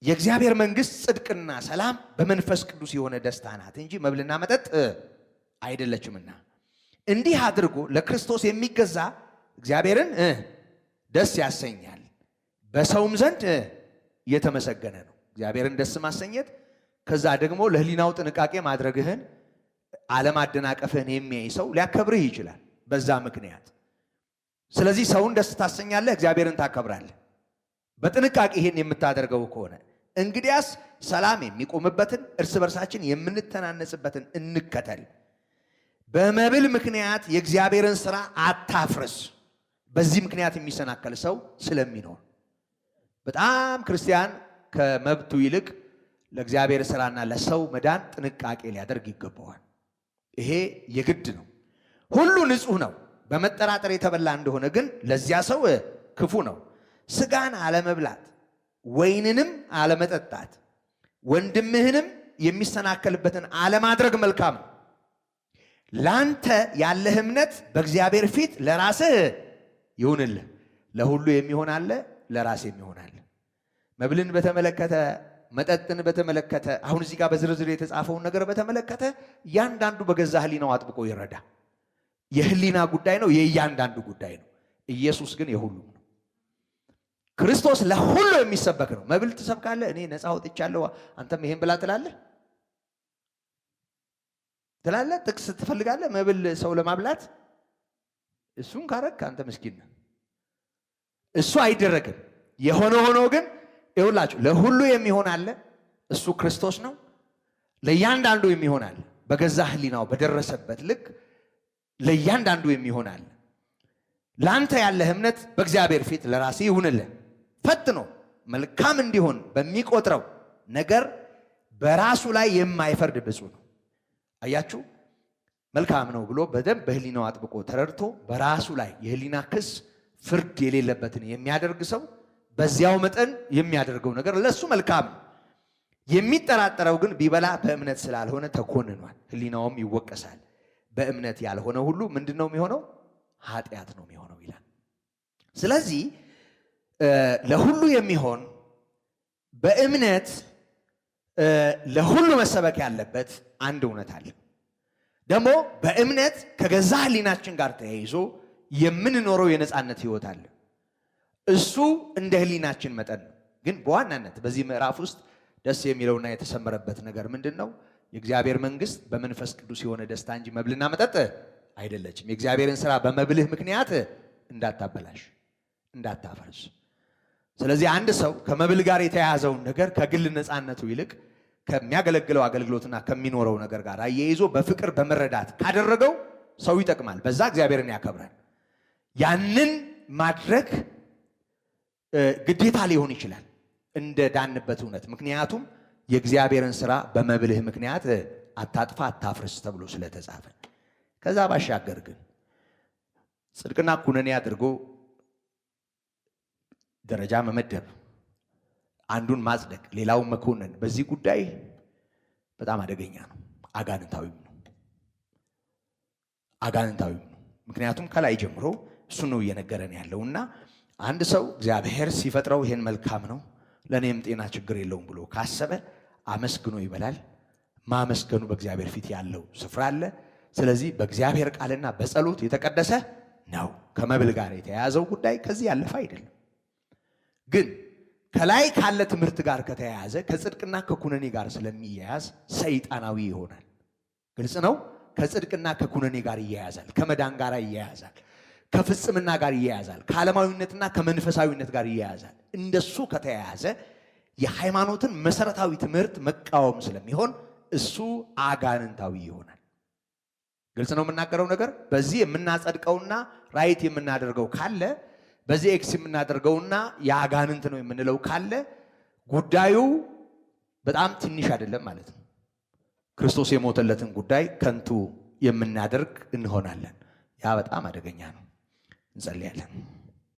የእግዚአብሔር መንግሥት ጽድቅና ሰላም በመንፈስ ቅዱስ የሆነ ደስታ ናት እንጂ መብልና መጠጥ አይደለችምና። እንዲህ አድርጎ ለክርስቶስ የሚገዛ እግዚአብሔርን ደስ ያሰኛል፣ በሰውም ዘንድ የተመሰገነ ነው። እግዚአብሔርን ደስ ማሰኘት፣ ከዛ ደግሞ ለሕሊናው ጥንቃቄ ማድረግህን አለማደናቀፍህን የሚያይ ሰው ሊያከብርህ ይችላል በዛ ምክንያት። ስለዚህ ሰውን ደስ ታሰኛለህ፣ እግዚአብሔርን ታከብራለህ በጥንቃቄ ይሄን የምታደርገው ከሆነ። እንግዲያስ ሰላም የሚቆምበትን እርስ በርሳችን የምንተናነጽበትን እንከተል። በመብል ምክንያት የእግዚአብሔርን ሥራ አታፍርስ። በዚህ ምክንያት የሚሰናከል ሰው ስለሚኖር በጣም ክርስቲያን ከመብቱ ይልቅ ለእግዚአብሔር ሥራና ለሰው መዳን ጥንቃቄ ሊያደርግ ይገባዋል። ይሄ የግድ ነው። ሁሉ ንጹሕ ነው፣ በመጠራጠር የተበላ እንደሆነ ግን ለዚያ ሰው ክፉ ነው። ስጋን አለመብላት ወይንንም አለመጠጣት ወንድምህንም የሚሰናከልበትን አለማድረግ መልካም ነው። ላንተ ያለህ እምነት በእግዚአብሔር ፊት ለራስህ ይሁንልህ። ለሁሉ የሚሆን አለ፣ ለራስ የሚሆን አለ። መብልን በተመለከተ መጠጥን በተመለከተ አሁን እዚህ ጋር በዝርዝር የተጻፈውን ነገር በተመለከተ እያንዳንዱ በገዛ ህሊናው አጥብቆ ይረዳ። የህሊና ጉዳይ ነው፣ የእያንዳንዱ ጉዳይ ነው። ኢየሱስ ግን የሁሉም ነው። ክርስቶስ ለሁሉ የሚሰበክ ነው። መብል ትሰብካለህ፣ እኔ ነፃ ወጥቻለሁ፣ አንተም ይሄን ብላ ትላለህ ትላለህ። ጥቅስ ትፈልጋለህ መብል ሰው ለማብላት? እሱን ካረክ አንተ ምስኪን ነህ። እሱ አይደረግም። የሆነ ሆኖ ግን ይኸውላችሁ ለሁሉ የሚሆን አለ፣ እሱ ክርስቶስ ነው። ለእያንዳንዱ የሚሆን አለ፣ በገዛ ህሊናው በደረሰበት ልክ ለእያንዳንዱ የሚሆን አለ። ላንተ ያለህ እምነት በእግዚአብሔር ፊት ለራስህ ይሁንልህ። ፈትኖ መልካም እንዲሆን በሚቆጥረው ነገር በራሱ ላይ የማይፈርድ ብፁዕ ነው። አያችሁ፣ መልካም ነው ብሎ በደንብ በህሊናው አጥብቆ ተረድቶ በራሱ ላይ የህሊና ክስ ፍርድ የሌለበትን የሚያደርግ ሰው በዚያው መጠን የሚያደርገው ነገር ለሱ መልካም ነው። የሚጠራጠረው ግን ቢበላ በእምነት ስላልሆነ ተኮንኗል፣ ህሊናውም ይወቀሳል። በእምነት ያልሆነ ሁሉ ምንድን ነው የሚሆነው? ኃጢአት ነው የሚሆነው ይላል። ስለዚህ ለሁሉ የሚሆን በእምነት ለሁሉ መሰበክ ያለበት አንድ እውነት አለ። ደግሞ በእምነት ከገዛ ህሊናችን ጋር ተያይዞ የምንኖረው የነፃነት ህይወት አለ። እሱ እንደ ህሊናችን መጠን ነው። ግን በዋናነት በዚህ ምዕራፍ ውስጥ ደስ የሚለውና የተሰመረበት ነገር ምንድን ነው? የእግዚአብሔር መንግስት በመንፈስ ቅዱስ የሆነ ደስታ እንጂ መብልና መጠጥ አይደለችም። የእግዚአብሔርን ስራ በመብልህ ምክንያት እንዳታበላሽ፣ እንዳታፈርስ። ስለዚህ አንድ ሰው ከመብል ጋር የተያያዘውን ነገር ከግል ነፃነቱ ይልቅ ከሚያገለግለው አገልግሎትና ከሚኖረው ነገር ጋር አያይዞ በፍቅር በመረዳት ካደረገው ሰው ይጠቅማል፣ በዛ እግዚአብሔርን ያከብራል። ያንን ማድረግ ግዴታ ሊሆን ይችላል እንደ ዳንበት እውነት። ምክንያቱም የእግዚአብሔርን ስራ በመብልህ ምክንያት አታጥፋ፣ አታፍርስ ተብሎ ስለተጻፈ። ከዛ ባሻገር ግን ጽድቅና ኩነኔ አድርጎ ደረጃ መመደብ፣ አንዱን ማጽደቅ፣ ሌላውን መኮነን፣ በዚህ ጉዳይ በጣም አደገኛ ነው፣ አጋንንታዊም ነው። ምክንያቱም ከላይ ጀምሮ እሱ ነው እየነገረን ያለውና አንድ ሰው እግዚአብሔር ሲፈጥረው ይሄን መልካም ነው ለእኔም ጤና ችግር የለውም ብሎ ካሰበ አመስግኖ ይበላል። ማመስገኑ በእግዚአብሔር ፊት ያለው ስፍራ አለ። ስለዚህ በእግዚአብሔር ቃልና በጸሎት የተቀደሰ ነው። ከመብል ጋር የተያያዘው ጉዳይ ከዚህ ያለፈ አይደለም። ግን ከላይ ካለ ትምህርት ጋር ከተያያዘ ከጽድቅና ከኩነኔ ጋር ስለሚያያዝ ሰይጣናዊ ይሆናል። ግልጽ ነው። ከጽድቅና ከኩነኔ ጋር ይያያዛል፣ ከመዳን ጋር ይያያዛል፣ ከፍጽምና ጋር ይያያዛል፣ ከዓለማዊነትና ከመንፈሳዊነት ጋር ይያያዛል። እንደሱ ከተያያዘ የሃይማኖትን መሰረታዊ ትምህርት መቃወም ስለሚሆን እሱ አጋንንታዊ ይሆናል። ግልጽ ነው የምናገረው ነገር። በዚህ የምናጸድቀውና ራይት የምናደርገው ካለ፣ በዚህ ኤክስ የምናደርገውና የአጋንንት ነው የምንለው ካለ ጉዳዩ በጣም ትንሽ አይደለም ማለት ነው። ክርስቶስ የሞተለትን ጉዳይ ከንቱ የምናደርግ እንሆናለን። ያ በጣም አደገኛ ነው። እንጸልያለን።